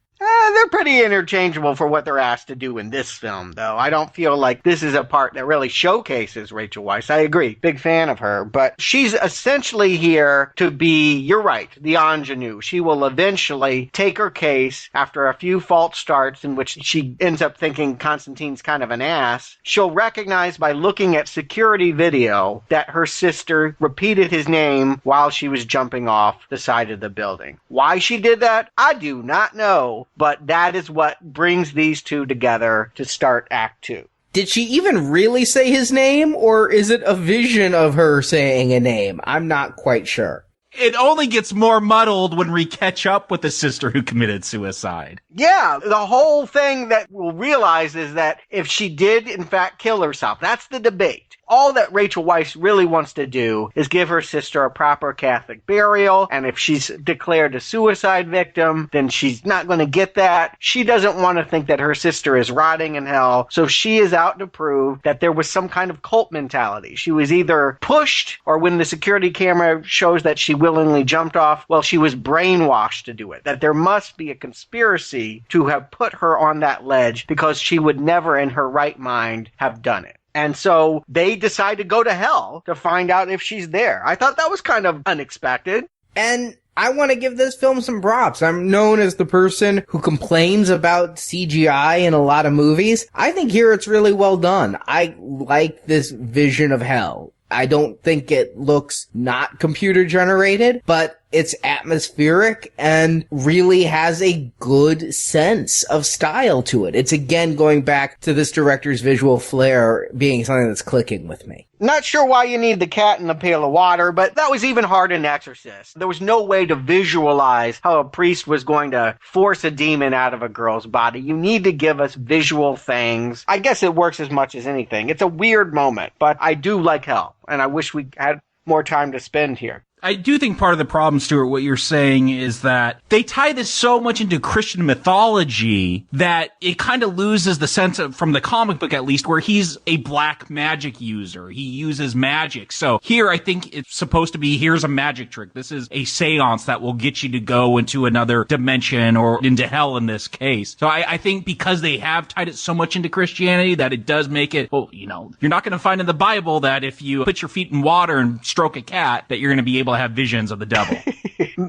They're pretty interchangeable for what they're asked to do in this film, though. I don't feel like this is a part that really showcases Rachel Weisz. I agree. Big fan of her. But she's essentially here to be, you're right, the ingenue. She will eventually take her case after a few false starts in which she ends up thinking Constantine's kind of an ass. She'll recognize by looking at security video that her sister repeated his name while she was jumping off the side of the building. Why she did that, I do not know. But that is what brings these two together to start Act 2. Did she even really say his name, or is it a vision of her saying a name? I'm not quite sure. It only gets more muddled when we catch up with the sister who committed suicide. Yeah, the whole thing that we'll realize is that if she did, in fact, kill herself, that's the debate. All that Rachel Weisz really wants to do is give her sister a proper Catholic burial, and if she's declared a suicide victim, then she's not going to get that. She doesn't want to think that her sister is rotting in hell, so she is out to prove that there was some kind of cult mentality. She was either pushed, or when the security camera shows that she willingly jumped off, well, she was brainwashed to do it. That there must be a conspiracy to have put her on that ledge because she would never in her right mind have done it. And so they decide to go to hell to find out if she's there. I thought that was kind of unexpected. And I want to give this film some props. I'm known as the person who complains about CGI in a lot of movies. I think here it's really well done. I like this vision of hell. I don't think it looks not computer generated, but it's atmospheric and really has a good sense of style to it. It's again going back to this director's visual flair being something that's clicking with me. Not sure why you need the cat in the pail of water, but that was even hard in Exorcist. There was no way to visualize how a priest was going to force a demon out of a girl's body. You need to give us visual things. I guess it works as much as anything. It's a weird moment, but I do like hell, and I wish we had more time to spend here. I do think part of the problem, Stuart, what you're saying is that they tie this so much into Christian mythology that it kind of loses the sense of, from the comic book at least, where he's a black magic user. He uses magic. So here I think it's supposed to be, here's a magic trick. This is a seance that will get you to go into another dimension or into hell in this case. So I think because they have tied it so much into Christianity that it does make it, well, you know, you're not going to find in the Bible that if you put your feet in water and stroke a cat that you're going to be able to have visions of the devil.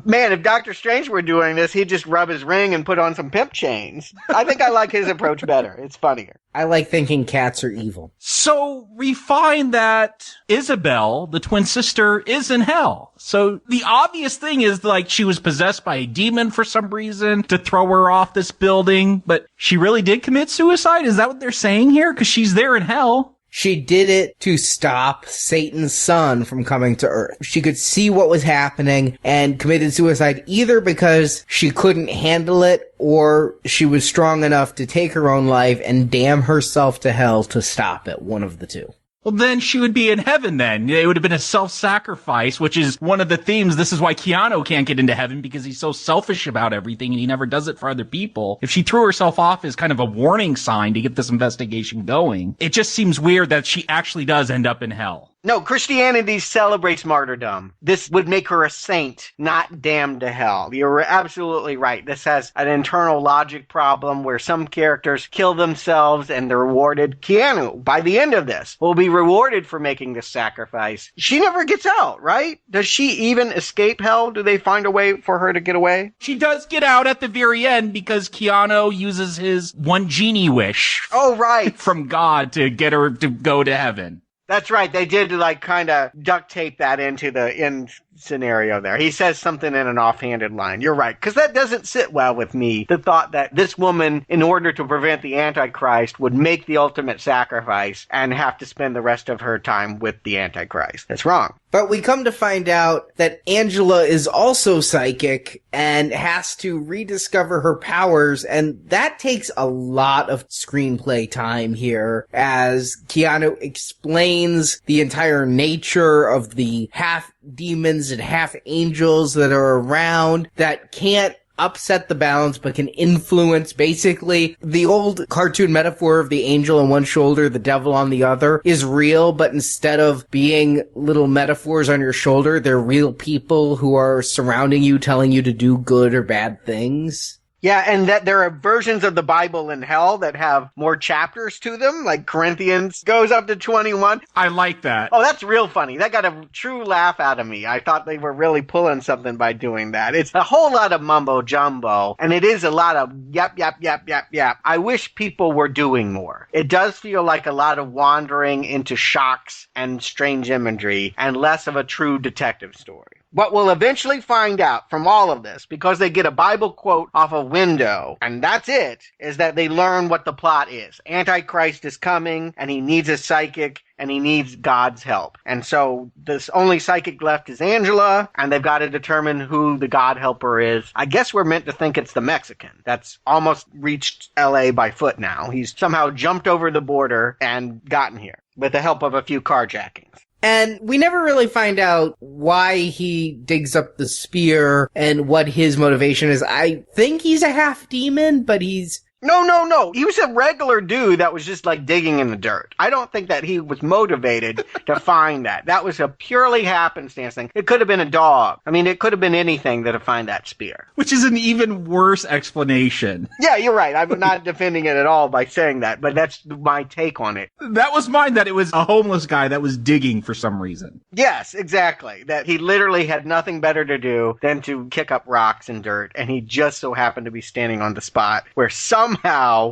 Man, if Dr. Strange were doing this, he'd just rub his ring and put on some pimp chains. I think I like his approach better. It's funnier. I like thinking cats are evil. So we find that Isabel, the twin sister, is in hell. So the obvious thing is like she was possessed by a demon for some reason to throw her off this building, but she really did commit suicide? Is that what they're saying here? Because she's there in hell. She did it to stop Satan's son from coming to Earth. She could see what was happening and committed suicide either because she couldn't handle it or she was strong enough to take her own life and damn herself to hell to stop it. One of the two. Well, then she would be in heaven then. It would have been a self-sacrifice, which is one of the themes. This is why Keanu can't get into heaven, because he's so selfish about everything and he never does it for other people. If she threw herself off as kind of a warning sign to get this investigation going, it just seems weird that she actually does end up in hell. No, Christianity celebrates martyrdom. This would make her a saint, not damned to hell. You're absolutely right. This has an internal logic problem where some characters kill themselves and they're rewarded. Keanu, by the end of this, will be rewarded for making this sacrifice. She never gets out, right? Does she even escape hell? Do they find a way for her to get away? She does get out at the very end because Keanu uses his one genie wish. Oh, right. From God to get her to go to heaven. That's right. They did like kind of duct tape that into the end scenario there. He says something in an offhanded line. You're right. Because that doesn't sit well with me. The thought that this woman, in order to prevent the Antichrist, would make the ultimate sacrifice and have to spend the rest of her time with the Antichrist. That's wrong. But we come to find out that Angela is also psychic and has to rediscover her powers, and that takes a lot of screenplay time here as Keanu explains the entire nature of the half-demons and half-angels that are around that can't upset the balance but can influence. Basically, the old cartoon metaphor of the angel on one shoulder, the devil on the other is real, but instead of being little metaphors on your shoulder, they're real people who are surrounding you, telling you to do good or bad things. Yeah, and that there are versions of the Bible in hell that have more chapters to them, like Corinthians goes up to 21. I like that. Oh, that's real funny. That got a true laugh out of me. I thought they were really pulling something by doing that. It's a whole lot of mumbo jumbo, and it is a lot of yap, yap, yap, yap, yap. I wish people were doing more. It does feel like a lot of wandering into shocks and strange imagery, and less of a true detective story. What we'll eventually find out from all of this, because they get a Bible quote off a window, and that's it, is that they learn what the plot is. Antichrist is coming, and he needs a psychic, and he needs God's help. And so this only psychic left is Angela, and they've got to determine who the God helper is. I guess we're meant to think it's the Mexican that's almost reached LA by foot now. He's somehow jumped over the border and gotten here with the help of a few carjackings. And we never really find out why he digs up the spear and what his motivation is. I think he's a half demon, but he's... No. He was a regular dude that was just like digging in the dirt. I don't think that he was motivated to find that. That was a purely happenstance thing. It could have been a dog. I mean, it could have been anything to find that spear. Which is an even worse explanation. Yeah, you're right. I'm not defending it at all by saying that, but that's my take on it. That was mine, that it was a homeless guy that was digging for some reason. Yes, exactly. That he literally had nothing better to do than to kick up rocks and dirt, and he just so happened to be standing on the spot where somehow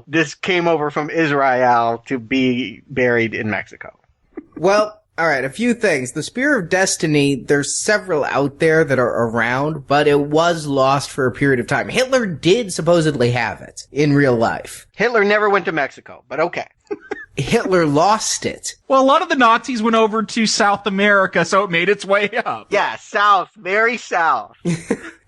this came over from Israel to be buried in Mexico. Well, alright, a few things. The Spear of Destiny, there's several out there that are around, but it was lost for a period of time. Hitler did supposedly have it in real life. Hitler never went to Mexico, but okay. Hitler lost it. Well, a lot of the Nazis went over to South America, so it made its way up. Yeah, south, very south.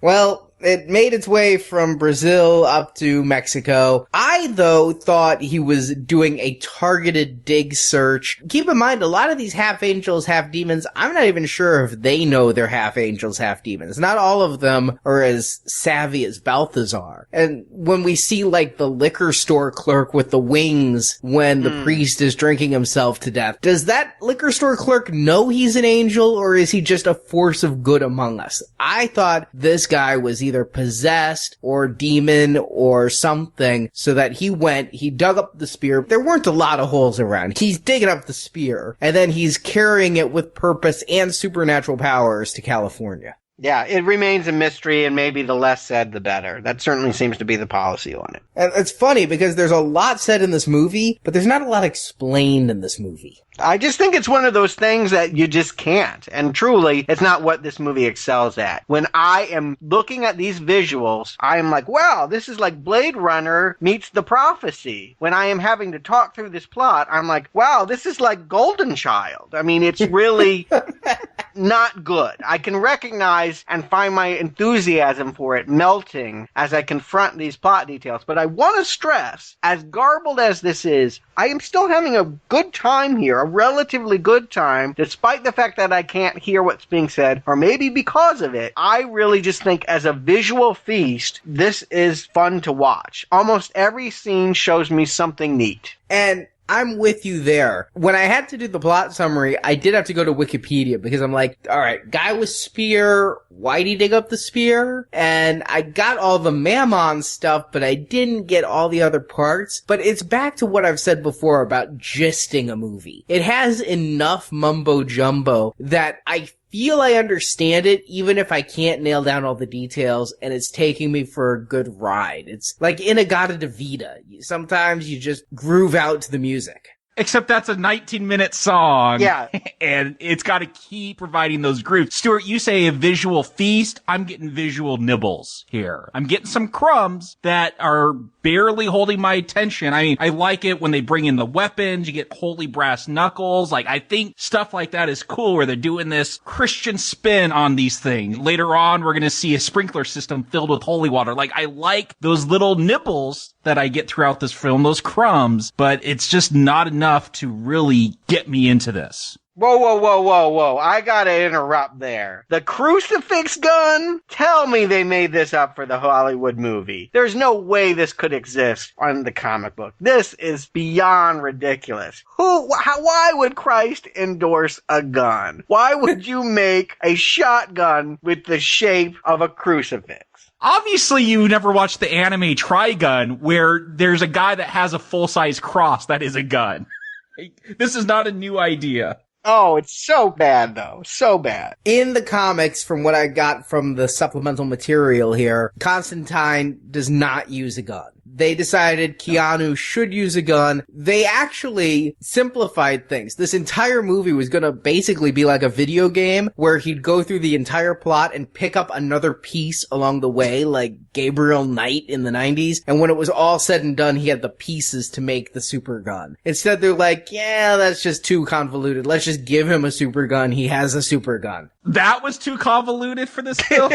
Well, it made its way from Brazil up to Mexico. I, though, thought he was doing a targeted dig search. Keep in mind, a lot of these half-angels, half-demons, I'm not even sure if they know they're half-angels, half-demons. Not all of them are as savvy as Balthazar. And when we see, like, the liquor store clerk with the wings when the priest is drinking himself to death, does that liquor store clerk know he's an angel, or is he just a force of good among us? I thought this guy was either possessed or demon or something, so that he dug up the spear. There weren't a lot of holes around. He's digging up the spear, and then he's carrying it with purpose and supernatural powers to California. Yeah, it remains a mystery, and maybe the less said, the better. That certainly seems to be the policy on it. And it's funny, because there's a lot said in this movie, but there's not a lot explained in this movie. I just think it's one of those things that you just can't. And truly, it's not what this movie excels at. When I am looking at these visuals, I am like, wow, this is like Blade Runner meets The Prophecy. When I am having to talk through this plot, I'm like, wow, this is like Golden Child. I mean, it's really not good. I can recognize and find my enthusiasm for it melting as I confront these plot details. But I want to stress, as garbled as this is, I am still having a good time here, a relatively good time, despite the fact that I can't hear what's being said, or maybe because of it. I really just think as a visual feast, this is fun to watch. Almost every scene shows me something neat. And I'm with you there. When I had to do the plot summary, I did have to go to Wikipedia because I'm like, alright, guy with spear, why'd he dig up the spear? And I got all the Mammon stuff, but I didn't get all the other parts. But it's back to what I've said before about gisting a movie. It has enough mumbo jumbo that I feel I understand it, even if I can't nail down all the details, and it's taking me for a good ride. It's like Inagata Vita. Sometimes you just groove out to the music. Except that's a 19-minute song. Yeah. And it's got to keep providing those grooves. Stuart, you say a visual feast. I'm getting visual nibbles here. I'm getting some crumbs that are barely holding my attention. I mean, I like it when they bring in the weapons. You get holy brass knuckles. Like, I think stuff like that is cool where they're doing this Christian spin on these things. Later on, we're going to see a sprinkler system filled with holy water. Like, I like those little nibbles that I get throughout this film, those crumbs, but it's just not enough to really get me into this. Whoa. I gotta interrupt there. The crucifix gun? Tell me they made this up for the Hollywood movie. There's no way this could exist on the comic book. This is beyond ridiculous. Why would Christ endorse a gun? Why would you make a shotgun with the shape of a crucifix? Obviously, you never watched the anime Trigun, where there's a guy that has a full-size cross that is a gun. This is not a new idea. Oh, it's so bad, though. So bad. In the comics, from what I got from the supplemental material here, Constantine does not use a gun. They decided Keanu should use a gun. They actually simplified things. This entire movie was gonna basically be like a video game where he'd go through the entire plot and pick up another piece along the way, like Gabriel Knight in the 90s. And when it was all said and done, he had the pieces to make the super gun. Instead, they're like, yeah, that's just too convoluted. Let's just give him a super gun. He has a super gun. That was too convoluted for this film?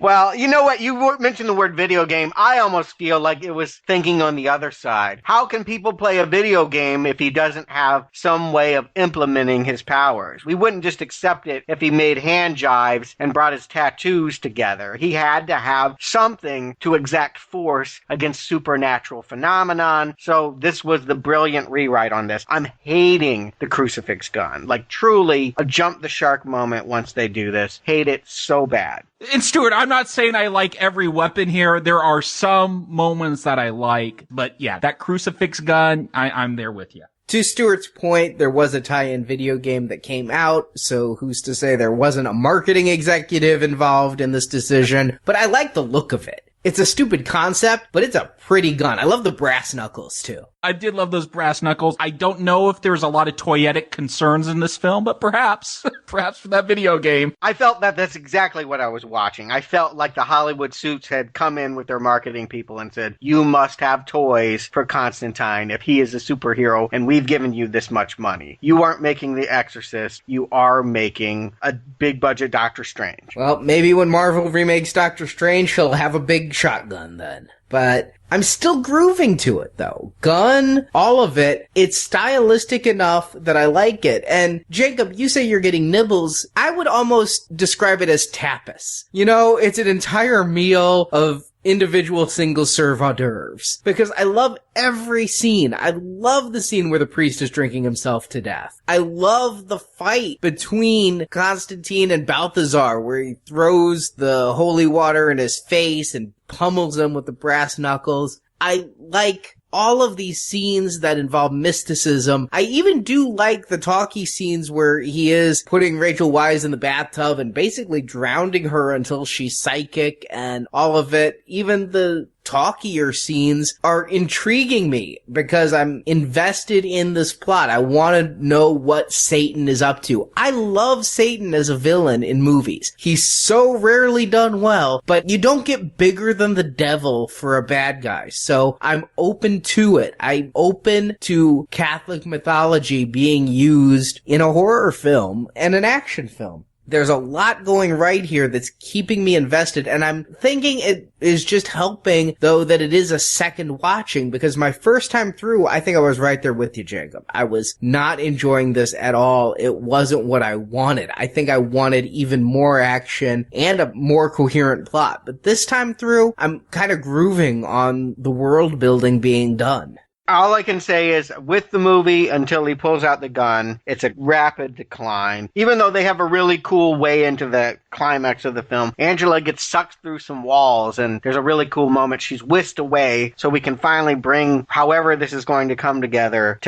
Well, you know what? You mentioned the word video game. I almost feel like it was thinking on the other side. How can people play a video game if he doesn't have some way of implementing his powers? We wouldn't just accept it if he made hand jives and brought his tattoos together. He had to have something to exact force against supernatural phenomenon. So this was the brilliant rewrite on this. I'm hating the crucifix gun. Like, truly a jump the shark moment once they do this. Hate it so bad. And Stuart, I'm not saying I like every weapon here. There are some moments that I like, but yeah, that crucifix gun, I'm there with you. To Stuart's point, there was a tie-in video game that came out, so who's to say there wasn't a marketing executive involved in this decision, but I like the look of it. It's a stupid concept, but it's a pretty gun. I love the brass knuckles, too. I did love those brass knuckles. I don't know if there's a lot of toyetic concerns in this film, but perhaps for that video game. I felt that that's exactly what I was watching. I felt like the Hollywood suits had come in with their marketing people and said, you must have toys for Constantine if he is a superhero and we've given you this much money. You aren't making The Exorcist. You are making a big budget Doctor Strange. Well, maybe when Marvel remakes Doctor Strange, he'll have a big shotgun then. But I'm still grooving to it, though. Gun, all of it, it's stylistic enough that I like it. And Jacob, you say you're getting nibbles. I would almost describe it as tapas. You know, it's an entire meal of individual single-serve hors d'oeuvres. Because I love every scene. I love the scene where the priest is drinking himself to death. I love the fight between Constantine and Balthazar, where he throws the holy water in his face and pummels him with the brass knuckles. I like all of these scenes that involve mysticism. I even do like the talky scenes where he is putting Rachel Weisz in the bathtub and basically drowning her until she's psychic and all of it. Even the talkier scenes are intriguing me because I'm invested in this plot. I want to know what Satan is up to. I love Satan as a villain in movies. He's so rarely done well, but you don't get bigger than the devil for a bad guy. So I'm open to it. I'm open to Catholic mythology being used in a horror film and an action film. There's a lot going right here that's keeping me invested, and I'm thinking it is just helping, though, that it is a second watching, because my first time through, I think I was right there with you, Jacob. I was not enjoying this at all. It wasn't what I wanted. I think I wanted even more action and a more coherent plot. But this time through, I'm kind of grooving on the world building being done. All I can say is, with the movie, until he pulls out the gun, it's a rapid decline. Even though they have a really cool way into the climax of the film, Angela gets sucked through some walls, and there's a really cool moment. She's whisked away, so we can finally bring however this is going to come together.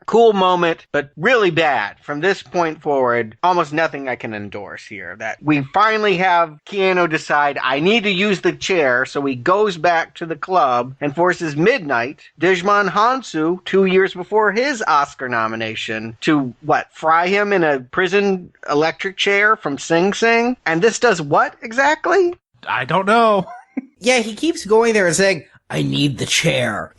Cool moment, but really bad. From this point forward, almost nothing I can endorse here. That we finally have Keanu decide, I need to use the chair, so he goes back to the club and forces Midnight, Djimon Hansu 2 years before his Oscar nomination to, fry him in a prison electric chair from Sing Sing? And this does what exactly? I don't know. Yeah, he keeps going there and saying, I need the chair.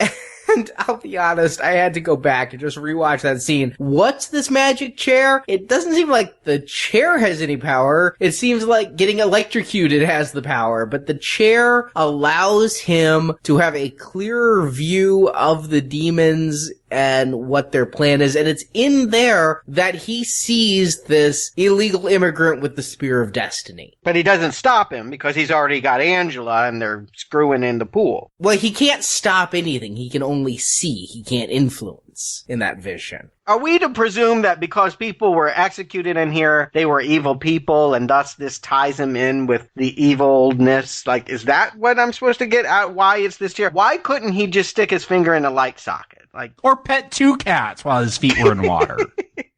And I'll be honest, I had to go back and just rewatch that scene. What's this magic chair? It doesn't seem like the chair has any power. It seems like getting electrocuted has the power, but the chair allows him to have a clearer view of the demons and what their plan is. And it's in there that he sees this illegal immigrant with the Spear of Destiny. But he doesn't stop him because he's already got Angela and they're screwing in the pool. Well, he can't stop anything. He can only see. He can't influence in that vision. Are we to presume that because people were executed in here, they were evil people, and thus this ties him in with the evilness? Like, is that what I'm supposed to get out? Why it's this chair? Why couldn't he just stick his finger in a light socket? Or pet 2 cats while his feet were in water.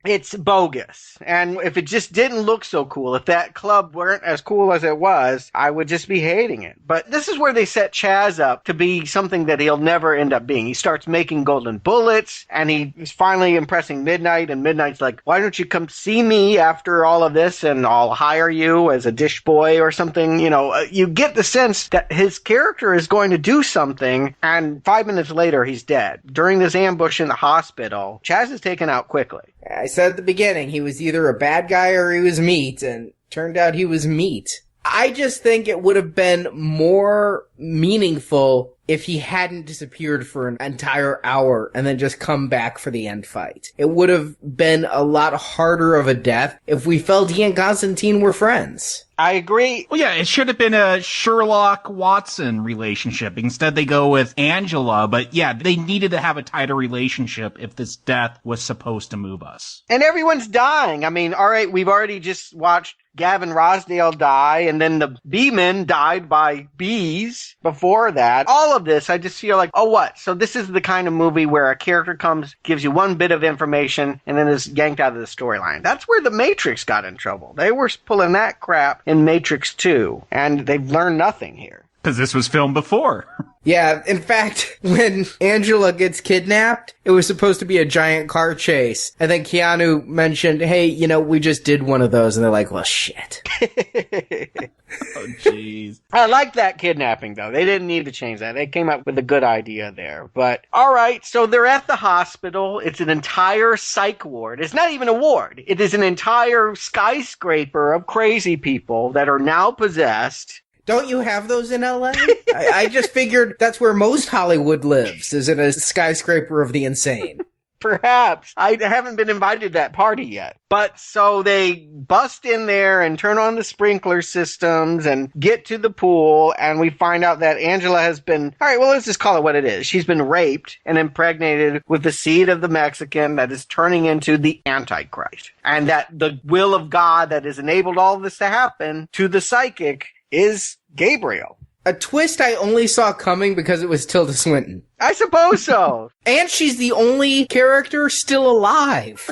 It's bogus. And if it just didn't look so cool, if that club weren't as cool as it was, I would just be hating it. But this is where they set Chaz up to be something that he'll never end up being. He starts making golden bullets, and he's finally impressing Midnight, and Midnight's like, why don't you come see me after all of this, and I'll hire you as a dish boy or something. You know, you get the sense that his character is going to do something, and 5 minutes later, he's dead. During this ambush in the hospital, Chaz is taken out quickly. I said at the beginning, he was either a bad guy or he was meat, and turned out he was meat. I just think it would have been more meaningful if he hadn't disappeared for an entire hour and then just come back for the end fight. It would have been a lot harder of a death if we felt he and Constantine were friends. I agree. Well, yeah, it should have been a Sherlock-Watson relationship. Instead, they go with Angela. But yeah, they needed to have a tighter relationship if this death was supposed to move us. And everyone's dying. I mean, all right, we've already just watched Gavin Rossdale die, and then the bee-men died by bees before that. All of this, I just feel like, oh, what? So this is the kind of movie where a character comes, gives you one bit of information, and then is yanked out of the storyline. That's where The Matrix got in trouble. They were pulling that crap in Matrix 2, and they've learned nothing here. Because this was filmed before. Yeah, in fact, when Angela gets kidnapped, it was supposed to be a giant car chase. And then Keanu mentioned, hey, you know, we just did one of those. And they're like, well, shit. Oh, jeez. I like that kidnapping, though. They didn't need to change that. They came up with a good idea there. But, all right, so they're at the hospital. It's an entire psych ward. It's not even a ward. It is an entire skyscraper of crazy people that are now possessed. Don't you have those in LA? I just figured that's where most Hollywood lives, is in a skyscraper of the insane. Perhaps. I haven't been invited to that party yet. But so they bust in there and turn on the sprinkler systems and get to the pool, and we find out that Angela has been, all right, well, let's just call it what it is. She's been raped and impregnated with the seed of the Mexican that is turning into the Antichrist. And that the will of God that has enabled all of this to happen to the psychic is Gabriel. A twist I only saw coming because it was Tilda Swinton. I suppose so. And she's the only character still alive.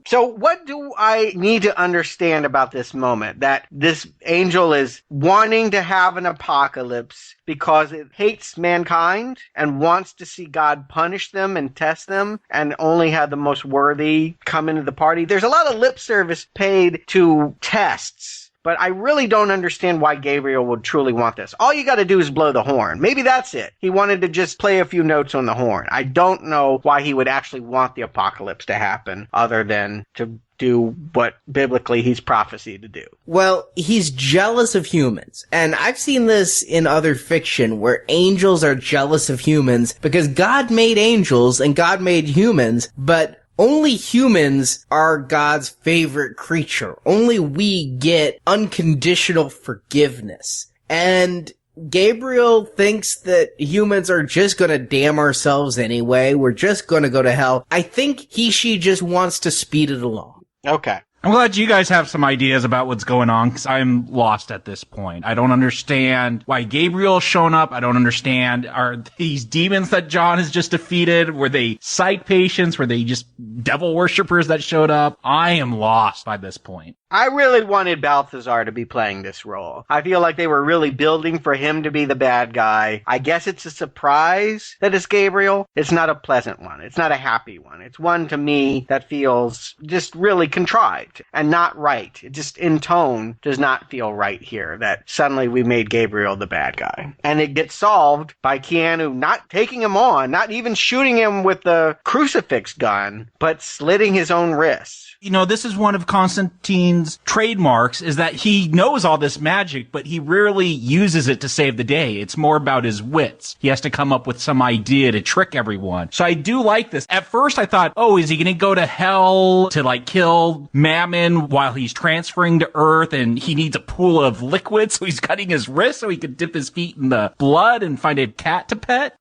So what do I need to understand about this moment? That this angel is wanting to have an apocalypse because it hates mankind and wants to see God punish them and test them and only have the most worthy come into the party. There's a lot of lip service paid to tests. But I really don't understand why Gabriel would truly want this. All you got to do is blow the horn. Maybe that's it. He wanted to just play a few notes on the horn. I don't know why he would actually want the apocalypse to happen other than to do what biblically he's prophesied to do. Well, he's jealous of humans. And I've seen this in other fiction where angels are jealous of humans because God made angels and God made humans, but only humans are God's favorite creature. Only we get unconditional forgiveness. And Gabriel thinks that humans are just gonna damn ourselves anyway. We're just gonna go to hell. I think she just wants to speed it along. Okay. I'm glad you guys have some ideas about what's going on, because I'm lost at this point. I don't understand why Gabriel's shown up. I don't understand, are these demons that John has just defeated, were they psych patients? Were they just devil worshippers that showed up? I am lost by this point. I really wanted Balthazar to be playing this role. I feel like they were really building for him to be the bad guy. I guess it's a surprise that it's Gabriel. It's not a pleasant one. It's not a happy one. It's one to me that feels just really contrived and not right. It just in tone does not feel right here that suddenly we made Gabriel the bad guy. And it gets solved by Keanu not taking him on, not even shooting him with the crucifix gun, but slitting his own wrists. You know, this is one of Constantine's trademarks, is that he knows all this magic, but he rarely uses it to save the day. It's more about his wits. He has to come up with some idea to trick everyone. So I do like this. At first I thought, oh, is he going to go to hell to like kill Mammon while he's transferring to Earth, and he needs a pool of liquid, so he's cutting his wrist so he could dip his feet in the blood and find a cat to pet?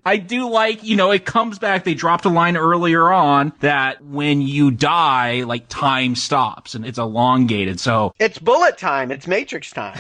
I do like, you know, it comes back. They dropped a line earlier on that when you die, like, time stops and it's elongated. So it's bullet time. It's Matrix time.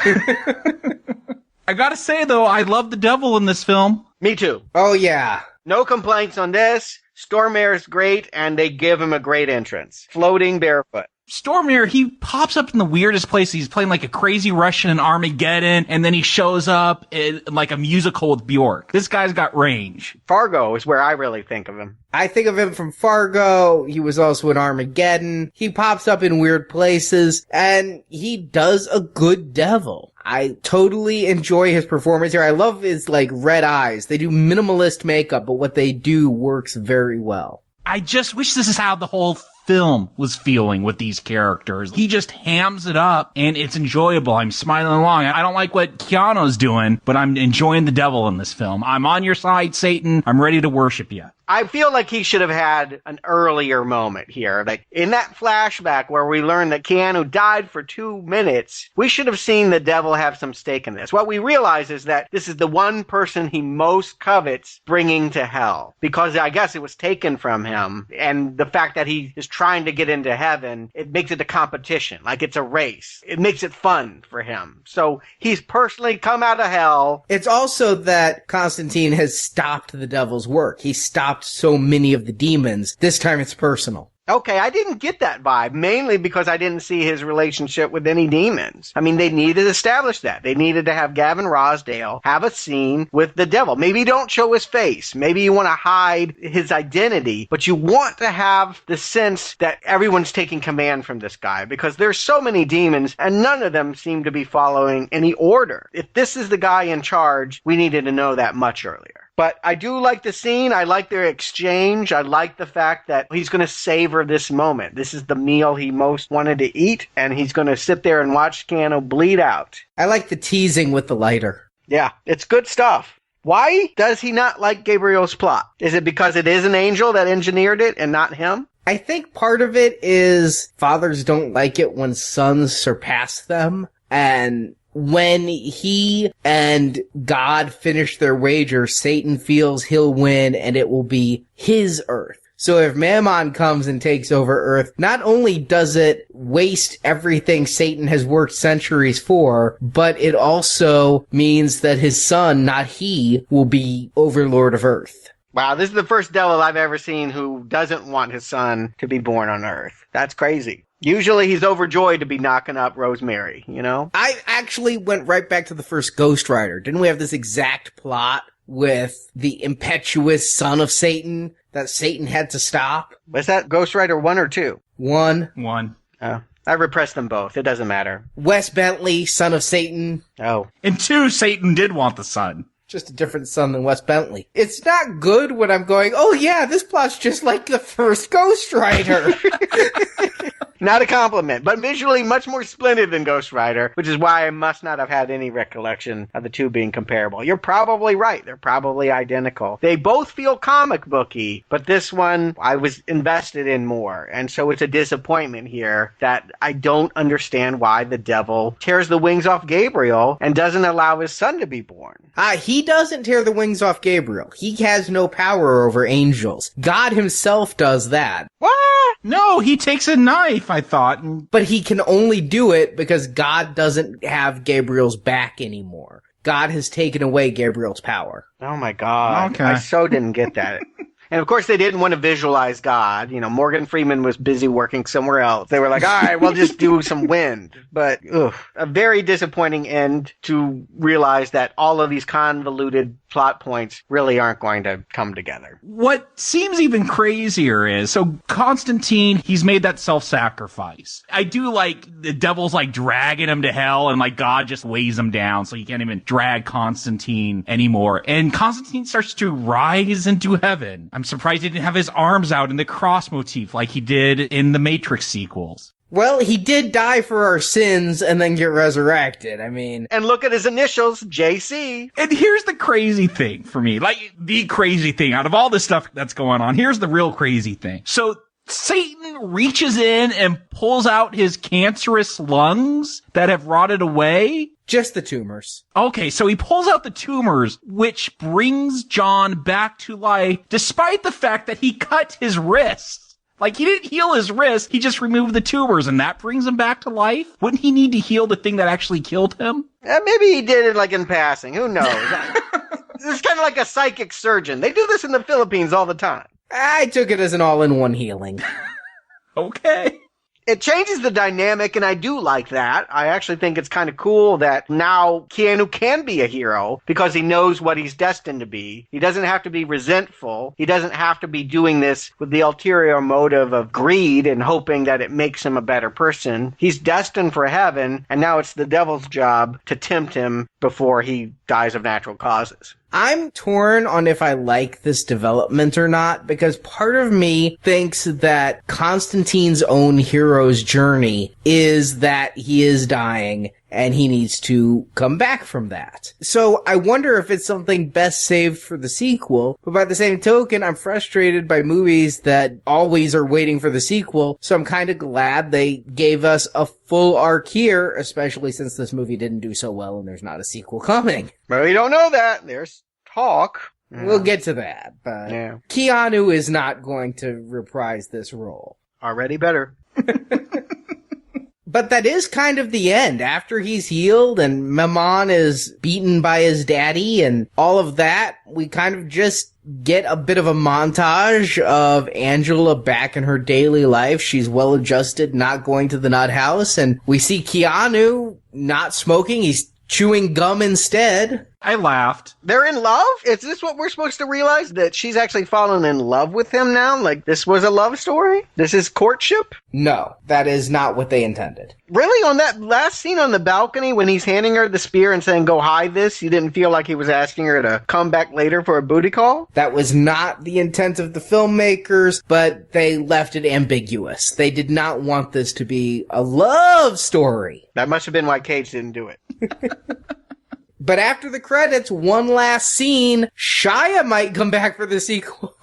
I gotta say, though, I love the devil in this film. Me too. Oh, yeah. No complaints on this. Stormare's great, and they give him a great entrance. Floating barefoot. Stormare, he pops up in the weirdest place. He's playing like a crazy Russian in Armageddon, and then he shows up in like a musical with Bjork. This guy's got range. Fargo is where I really think of him. I think of him from Fargo. He was also in Armageddon. He pops up in weird places, and he does a good devil. I totally enjoy his performance here. I love his, like, red eyes. They do minimalist makeup, but what they do works very well. I just wish this is how the whole film was feeling with these characters. He just hams it up, and it's enjoyable. I'm smiling along. I don't like what Keanu's doing, but I'm enjoying the devil in this film. I'm on your side, Satan. I'm ready to worship you. I feel like he should have had an earlier moment here. Like in that flashback where we learn that Keanu died for 2 minutes, we should have seen the devil have some stake in this. What we realize is that this is the one person he most covets bringing to hell, because I guess it was taken from him. And the fact that he is trying to get into heaven, it makes it a competition, like it's a race. It makes it fun for him. So he's personally come out of hell. It's also that Constantine has stopped the devil's work. He stopped so many of the demons. This time it's personal. Okay, I didn't get that vibe, mainly because I didn't see his relationship with any demons. I mean, they needed to establish that. They needed to have Gavin Rossdale have a scene with the devil. Maybe you don't show his face. Maybe you want to hide his identity, but you want to have the sense that everyone's taking command from this guy, because there's so many demons and none of them seem to be following any order. If this is the guy in charge, we needed to know that much earlier. But I do like the scene. I like their exchange. I like the fact that he's going to savor this moment. This is the meal he most wanted to eat, and he's going to sit there and watch Keanu bleed out. I like the teasing with the lighter. Yeah, it's good stuff. Why does he not like Gabriel's plot? Is it because it is an angel that engineered it and not him? I think part of it is fathers don't like it when sons surpass them, and when he and God finish their wager, Satan feels he'll win and it will be his Earth. So if Mammon comes and takes over Earth, not only does it waste everything Satan has worked centuries for, but it also means that his son, not he, will be overlord of Earth. Wow, this is the first devil I've ever seen who doesn't want his son to be born on Earth. That's crazy. Usually he's overjoyed to be knocking up Rosemary, you know? I actually went right back to the first Ghost Rider. Didn't we have this exact plot with the impetuous son of Satan that Satan had to stop? Was that Ghost Rider 1 or 2? 1. Oh. I repressed them both. It doesn't matter. Wes Bentley, son of Satan. Oh. And 2, Satan did want the son. Just a different son than Wes Bentley. It's not good when I'm going, oh yeah, this plot's just like the first Ghost Rider. Not a compliment, but visually much more splendid than Ghost Rider, which is why I must not have had any recollection of the two being comparable. You're probably right. They're probably identical. They both feel comic booky, but this one I was invested in more. And so it's a disappointment here that I don't understand why the devil tears the wings off Gabriel and doesn't allow his son to be born. He doesn't tear the wings off Gabriel. He has no power over angels. God himself does that. What? No, he takes a knife, I thought. But he can only do it because God doesn't have Gabriel's back anymore. God has taken away Gabriel's power. Oh my God. Okay. I so didn't get that. And of course, they didn't want to visualize God. You know, Morgan Freeman was busy working somewhere else. They were like, all right, we'll just do some wind. But a very disappointing end to realize that all of these convoluted plot points really aren't going to come together. What seems even crazier is, so Constantine, he's made that self-sacrifice. I do like the devil's like dragging him to hell and like God just weighs him down so he can't even drag Constantine anymore. And Constantine starts to rise into heaven. I'm surprised he didn't have his arms out in the cross motif like he did in the Matrix sequels. Well, he did die for our sins and then get resurrected. I mean... And look at his initials, JC. And here's the crazy thing for me. Like, the crazy thing out of all this stuff that's going on. Here's the real crazy thing. So, Satan reaches in and pulls out his cancerous lungs that have rotted away. Just the tumors. Okay, so he pulls out the tumors, which brings John back to life, despite the fact that he cut his wrists. Like, he didn't heal his wrist, he just removed the tumors, and that brings him back to life? Wouldn't he need to heal the thing that actually killed him? Maybe he did it, like, in passing. Who knows? It's kind of like a psychic surgeon. They do this in the Philippines all the time. I took it as an all-in-one healing. Okay. It changes the dynamic, and I do like that. I actually think it's kind of cool that now Keanu can be a hero because he knows what he's destined to be. He doesn't have to be resentful. He doesn't have to be doing this with the ulterior motive of greed and hoping that it makes him a better person. He's destined for heaven, and now it's the devil's job to tempt him before he dies of natural causes. I'm torn on if I like this development or not, because part of me thinks that Constantine's own hero's journey is that he is dying and he needs to come back from that. So I wonder if it's something best saved for the sequel, but by the same token, I'm frustrated by movies that always are waiting for the sequel, so I'm kind of glad they gave us a full arc here, especially since this movie didn't do so well and there's not a sequel coming. Well, we don't know that. There's talk. We'll get to that, but Keanu is not going to reprise this role. Already better. But that is kind of the end. After he's healed and Mammon is beaten by his daddy and all of that, we kind of just get a bit of a montage of Angela back in her daily life. She's well adjusted, not going to the nut house, and we see Keanu not smoking. He's chewing gum instead. I laughed. They're in love? Is this what we're supposed to realize? That she's actually fallen in love with him now? Like, this was a love story? This is courtship? No, that is not what they intended. Really? On that last scene on the balcony when he's handing her the spear and saying, go hide this, you didn't feel like he was asking her to come back later for a booty call? That was not the intent of the filmmakers, but they left it ambiguous. They did not want this to be a love story. That must have been why Cage didn't do it. But after the credits, one last scene, Shia might come back for the sequel.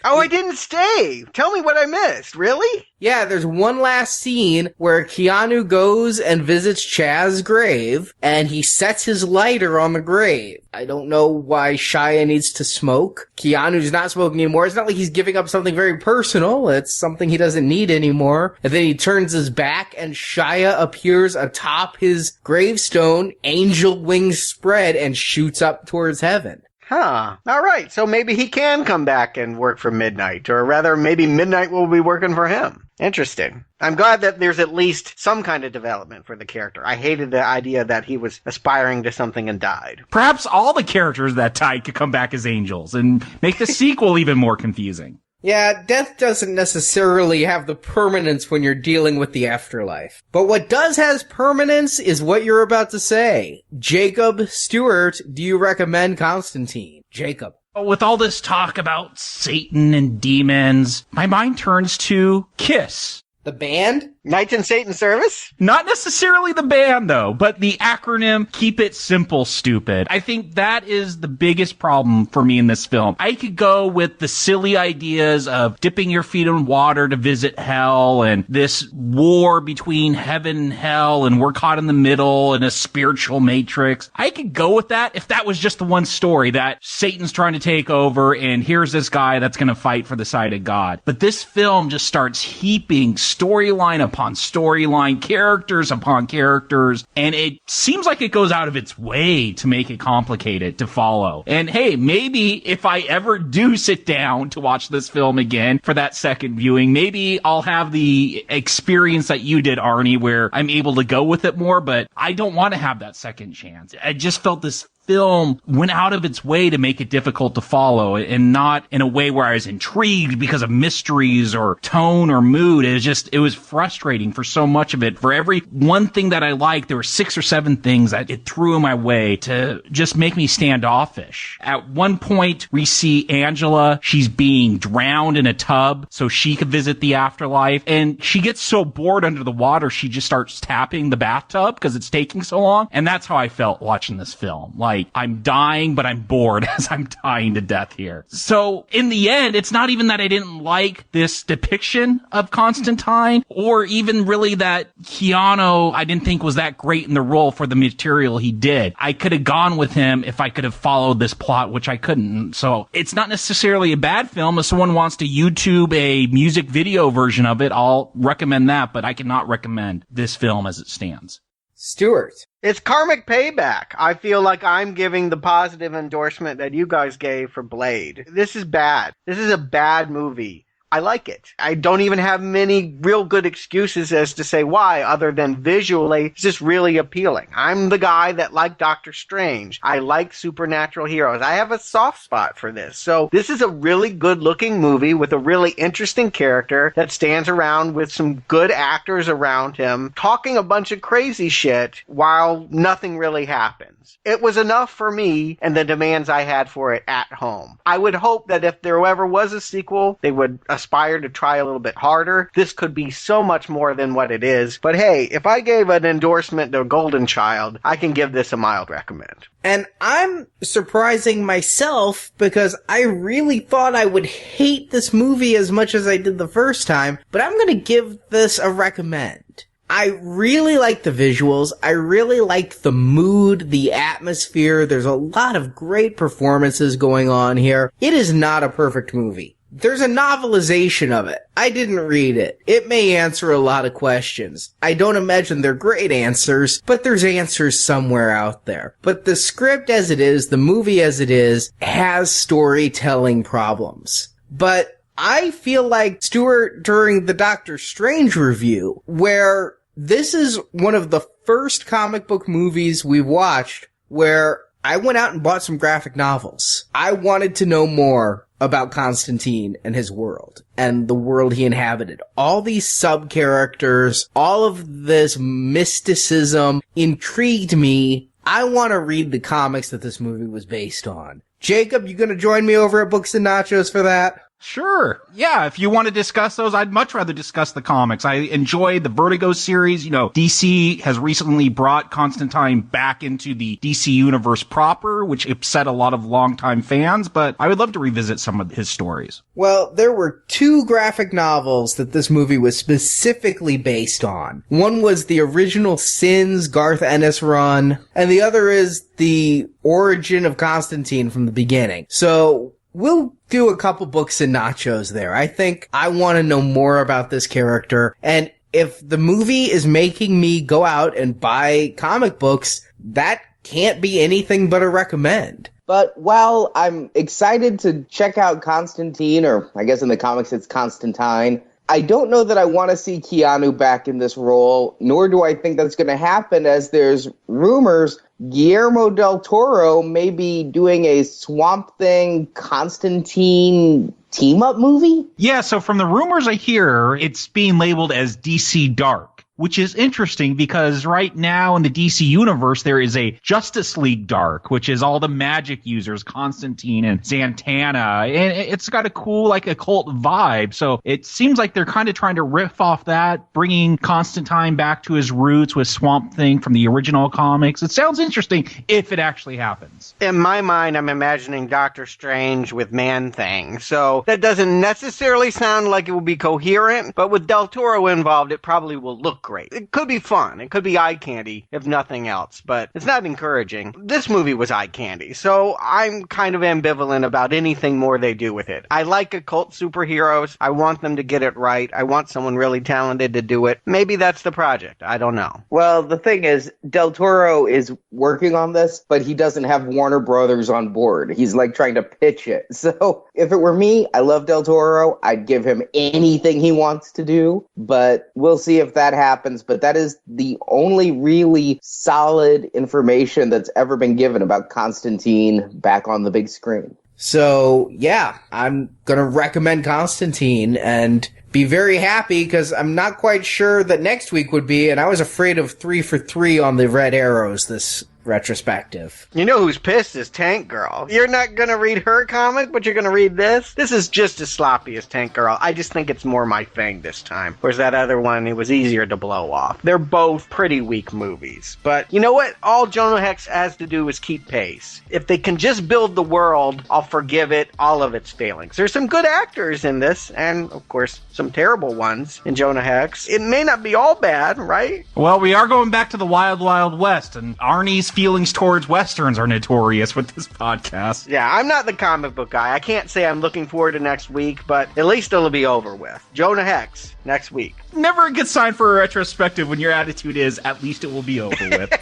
Oh, I didn't stay. Tell me what I missed. Really? Yeah, there's one last scene where Keanu goes and visits Chaz's grave, and he sets his lighter on the grave. I don't know why Shia needs to smoke. Keanu's not smoking anymore. It's not like he's giving up something very personal. It's something he doesn't need anymore. And then he turns his back, and Shia appears atop his gravestone, angel wings spread, and shoots up towards heaven. Huh. All right. So maybe he can come back and work for Midnight, or rather, maybe Midnight will be working for him. Interesting. I'm glad that there's at least some kind of development for the character. I hated the idea that he was aspiring to something and died. Perhaps all the characters that died could come back as angels and make the sequel even more confusing. Yeah, death doesn't necessarily have the permanence when you're dealing with the afterlife. But what does has permanence is what you're about to say. Jakob, Stuart, do you recommend Constantine? Jakob. With all this talk about Satan and demons, my mind turns to Kiss. The band? Knights in Satan's Service? Not necessarily the band, though, but the acronym Keep It Simple, Stupid. I think that is the biggest problem for me in this film. I could go with the silly ideas of dipping your feet in water to visit hell and this war between heaven and hell and we're caught in the middle in a spiritual matrix. I could go with that if that was just the one story that Satan's trying to take over and here's this guy that's going to fight for the side of God. But this film just starts heaping storyline upon storyline, characters upon characters, and it seems like it goes out of its way to make it complicated to follow. And hey, maybe if I ever do sit down to watch this film again for that second viewing, maybe I'll have the experience that you did, Arnie, where I'm able to go with it more, but I don't want to have that second chance. I just felt this film went out of its way to make it difficult to follow and not in a way where I was intrigued because of mysteries or tone or mood. It was frustrating for so much of it. For every one thing that I liked, there were 6 or 7 things that it threw in my way to just make me standoffish. At one point, we see Angela. She's being drowned in a tub so she could visit the afterlife. And she gets so bored under the water, she just starts tapping the bathtub because it's taking so long. And that's how I felt watching this film. Like, I'm dying, but I'm bored as I'm dying to death here. So in the end, it's not even that I didn't like this depiction of Constantine or even really that Keanu I didn't think was that great in the role for the material he did. I could have gone with him if I could have followed this plot, which I couldn't. So it's not necessarily a bad film. If someone wants to YouTube a music video version of it, I'll recommend that, but I cannot recommend this film as it stands. Stuart. It's karmic payback. I feel like I'm giving the positive endorsement that you guys gave for Blade. This is bad. This is a bad movie. I like it. I don't even have many real good excuses as to say why, other than visually, it's just really appealing. I'm the guy that liked Doctor Strange. I like supernatural heroes. I have a soft spot for this. So this is a really good looking movie with a really interesting character that stands around with some good actors around him, talking a bunch of crazy shit while nothing really happens. It was enough for me and the demands I had for it at home. I would hope that if there ever was a sequel, they would aspire to try a little bit harder. This could be so much more than what it is. But hey, if I gave an endorsement to Golden Child, I can give this a mild recommend. And I'm surprising myself because I really thought I would hate this movie as much as I did the first time, but I'm going to give this a recommend. I really like the visuals. I really like the mood, the atmosphere. There's a lot of great performances going on here. It is not a perfect movie. There's a novelization of it. I didn't read it. It may answer a lot of questions. I don't imagine they're great answers, but there's answers somewhere out there. But the script as it is, the movie as it is, has storytelling problems. But I feel like Stuart during the Doctor Strange review, where this is one of the first comic book movies we've watched where I went out and bought some graphic novels. I wanted to know more about Constantine and his world and the world he inhabited. All these sub-characters, all of this mysticism intrigued me. I want to read the comics that this movie was based on. Jacob, you gonna join me over at Books and Nachos for that? Sure. Yeah, if you want to discuss those, I'd much rather discuss the comics. I enjoyed the Vertigo series. You know, DC has recently brought Constantine back into the DC universe proper, which upset a lot of longtime fans, but I would love to revisit some of his stories. Well, there were 2 graphic novels that this movie was specifically based on. One was the original Sins Garth Ennis run, and the other is the origin of Constantine from the beginning. So we'll do a couple Books and Nachos there. I think I want to know more about this character. And if the movie is making me go out and buy comic books, that can't be anything but a recommend. But while I'm excited to check out Constantine, or I guess in the comics it's Constantine, I don't know that I want to see Keanu back in this role, nor do I think that's going to happen, as there's rumors Guillermo del Toro may be doing a Swamp Thing Constantine team-up movie? Yeah, so from the rumors I hear, it's being labeled as DC Dark. which is interesting because right now in the DC universe, there is a Justice League Dark, which is all the magic users, Constantine and Santana. And it's got a cool, like, occult vibe. So it seems like they're kind of trying to riff off that, bringing Constantine back to his roots with Swamp Thing from the original comics. It sounds interesting if it actually happens. In my mind, I'm imagining Doctor Strange with Man-Thing. So that doesn't necessarily sound like it will be coherent, but with Del Toro involved, it probably will look great. It could be fun. It could be eye candy, if nothing else, but it's not encouraging. This movie was eye candy, so I'm kind of ambivalent about anything more they do with it. I like occult superheroes. I want them to get it right. I want someone really talented to do it. Maybe that's the project. I don't know. Well, the thing is, Del Toro is working on this, but he doesn't have Warner Brothers on board. He's like trying to pitch it. So if it were me, I love Del Toro. I'd give him anything he wants to do, but we'll see if that happens. But that is the only really solid information that's ever been given about Constantine back on the big screen. So, yeah, I'm going to recommend Constantine and be very happy because I'm not quite sure that next week would be, and I was afraid of 3 for 3 on the Red Arrows this retrospective. You know who's pissed is Tank Girl. You're not gonna read her comic, but you're gonna read this? This is just as sloppy as Tank Girl. I just think it's more my thing this time. Whereas that other one, it was easier to blow off. They're both pretty weak movies. But you know what? All Jonah Hex has to do is keep pace. If they can just build the world, I'll forgive it, all of its failings. There's some good actors in this, and of course, some terrible ones in Jonah Hex. It may not be all bad, right? Well, we are going back to the Wild Wild West, and Arnie's feelings towards Westerns are notorious with this podcast. Yeah, I'm not the comic book guy. I can't say I'm looking forward to next week, but at least it'll be over with. Jonah Hex, next week. Never a good sign for a retrospective when your attitude is, at least it will be over with.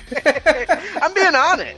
I'm being honest.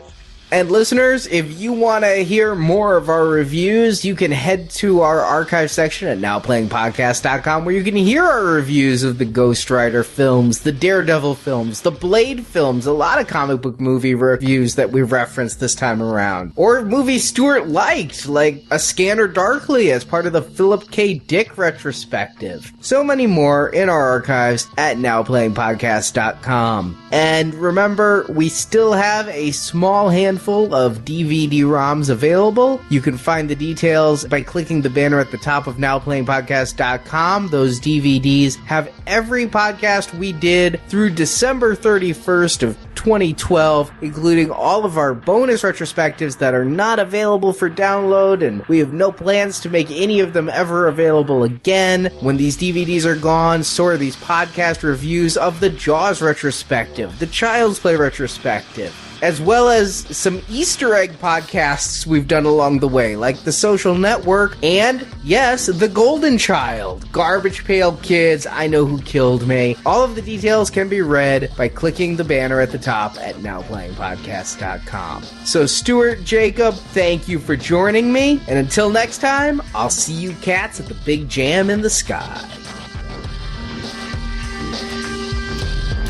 And listeners, if you want to hear more of our reviews, you can head to our archive section at nowplayingpodcast.com where you can hear our reviews of the Ghost Rider films, the Daredevil films, the Blade films, a lot of comic book movie reviews that we referenced this time around. Or movies Stuart liked, like A Scanner Darkly as part of the Philip K. Dick retrospective. So many more in our archives at nowplayingpodcast.com. And remember, we still have a small handful of DVD-ROMs available. You can find the details by clicking the banner at the top of nowplayingpodcast.com. Those DVDs have every podcast we did through December 31st of 2012, including all of our bonus retrospectives that are not available for download, and we have no plans to make any of them ever available again. When these DVDs are gone, so are these podcast reviews of the Jaws retrospective, the Child's Play retrospective, as well as some Easter egg podcasts we've done along the way, like The Social Network and, yes, The Golden Child, Garbage Pail Kids, I Know Who Killed Me. All of the details can be read by clicking the banner at the top at nowplayingpodcast.com. So, Stuart, Jacob, thank you for joining me, and until next time, I'll see you cats at the big jam in the sky.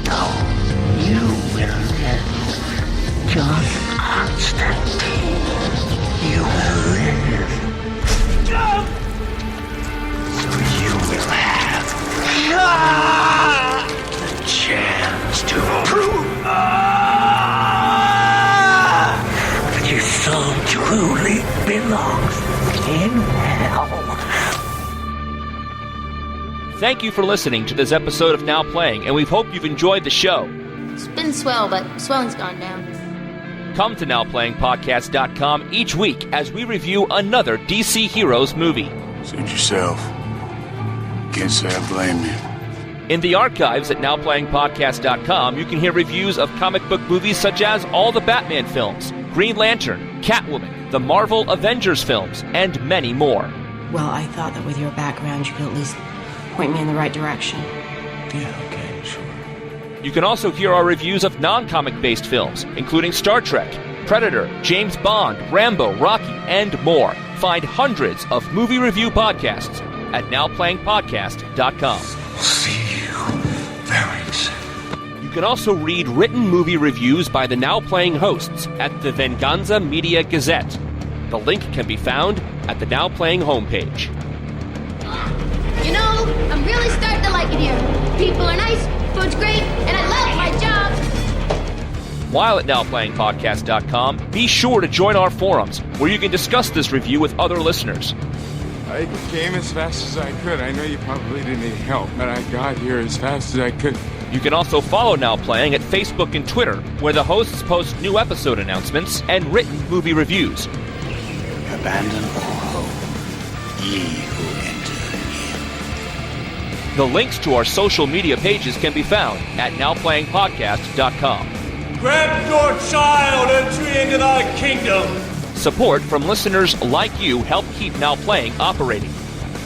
No, you will live. John Constantine, you will live. So you will have the chance to prove that your soul truly belongs in hell. Thank you for listening to this episode of Now Playing, and we hope you've enjoyed the show. It's been swell, but swelling's gone down. Come to NowPlayingPodcast.com each week as we review another DC Heroes movie. Suit yourself. Can't say I blame you. In the archives at NowPlayingPodcast.com, you can hear reviews of comic book movies such as all the Batman films, Green Lantern, Catwoman, the Marvel Avengers films, and many more. Well, I thought that with your background, you could at least point me in the right direction. Yeah, okay, sure. You can also hear our reviews of non-comic-based films, including Star Trek, Predator, James Bond, Rambo, Rocky, and more. Find hundreds of movie review podcasts at NowPlayingPodcast.com. See you very soon. You can also read written movie reviews by the Now Playing hosts at the Venganza Media Gazette. The link can be found at the Now Playing homepage. You know, I'm really starting to like it here. People are nice, Food's great, and I love my job. While at NowPlayingPodcast.com, be sure to join our forums, where you can discuss this review with other listeners. I came as fast as I could. I know you probably didn't need help, but I got here as fast as I could. You can also follow Now Playing at Facebook and Twitter, where the hosts post new episode announcements and written movie reviews. Abandon all hope, ye who enter in. The links to our social media pages can be found at NowPlayingPodcast.com. Grab your child, entry into thy kingdom. Support from listeners like you help keep Now Playing operating.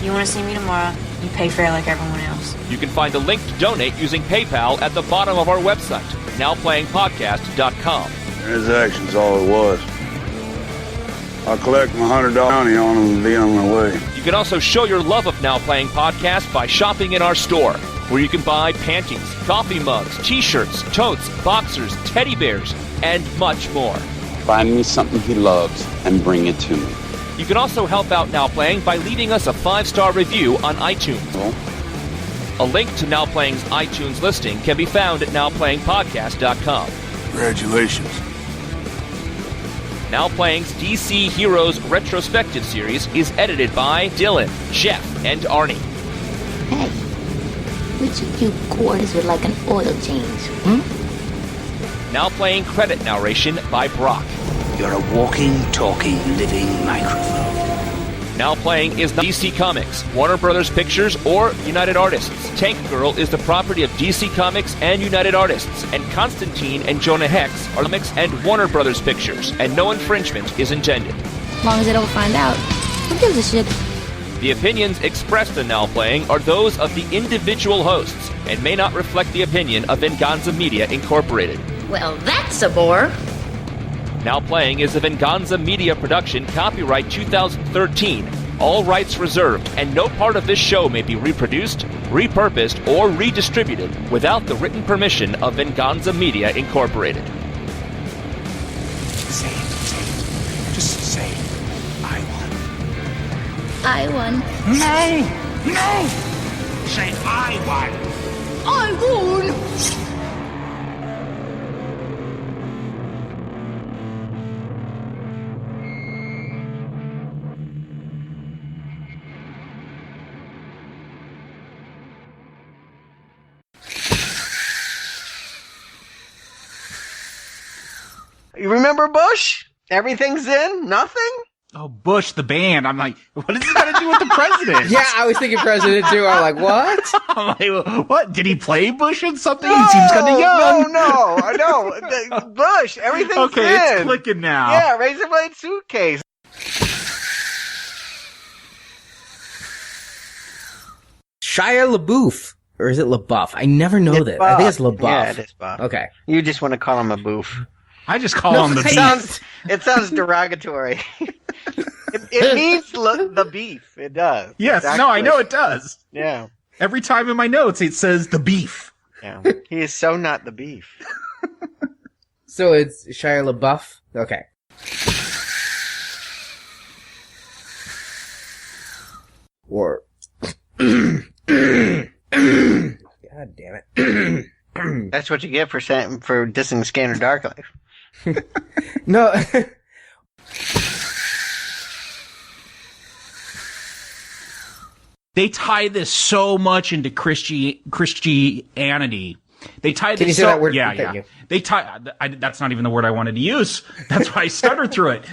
You want to see me tomorrow? You pay fair like everyone else. You can find a link to donate using PayPal at the bottom of our website, NowPlayingPodcast.com. Transaction's all it was. I'll collect my $100 bounty on them and be on my way. You can also show your love of Now Playing Podcast by shopping in our store, where you can buy panties, coffee mugs, t-shirts, totes, boxers, teddy bears, and much more. Find me something he loves and bring it to me. You can also help out Now Playing by leaving us a 5-star review on iTunes. A link to Now Playing's iTunes listing can be found at NowPlayingPodcast.com. Congratulations. Now Playing's DC Heroes retrospective series is edited by Dylan, Jeff, and Arnie. Hey, which of you quarters would like an oil change, Now Playing credit narration by Brock. You're a walking, talking, living microphone. Now Playing is not DC Comics, Warner Brothers Pictures, or United Artists. Tank Girl is the property of DC Comics and United Artists, and Constantine and Jonah Hex are Comics and Warner Brothers Pictures, and no infringement is intended. As long as I don't find out, who gives a shit? The opinions expressed in Now Playing are those of the individual hosts and may not reflect the opinion of Venganza Media Incorporated. Well, that's a bore. Now Playing is a Venganza Media production, copyright 2013. All rights reserved, and no part of this show may be reproduced, repurposed, or redistributed without the written permission of Venganza Media Incorporated. Say it. Just say it. I won. No! Say I won. I won! You remember Bush? Everything's in? Nothing? Oh, Bush, the band. I'm like, what is this got to do with the president? Yeah, I was thinking president too. I'm like, what? I'm like, what? Did he play Bush in something? He seems kind of young. No. Bush, everything's in. Okay, it's clicking now. Yeah, razor blade suitcase. Shia LaBeouf. Or is it LaBeouf? I never know that. I think it's LaBeouf. Yeah, it is Buff. Okay. You just want to call him a boof. I just call him the beef. It sounds derogatory. it means the beef. It does. Yes, no, I know it does. Yeah. Every time in my notes it says the beef. Yeah. He is so not the beef. So it's Shia LaBeouf? Okay. Or... God damn it. That's what you get for dissing Scanner Dark Life. No. They tie this so much into Christianity. They tie this. Can you say that word? Yeah. They tie. That's not even the word I wanted to use. That's why I stuttered through it.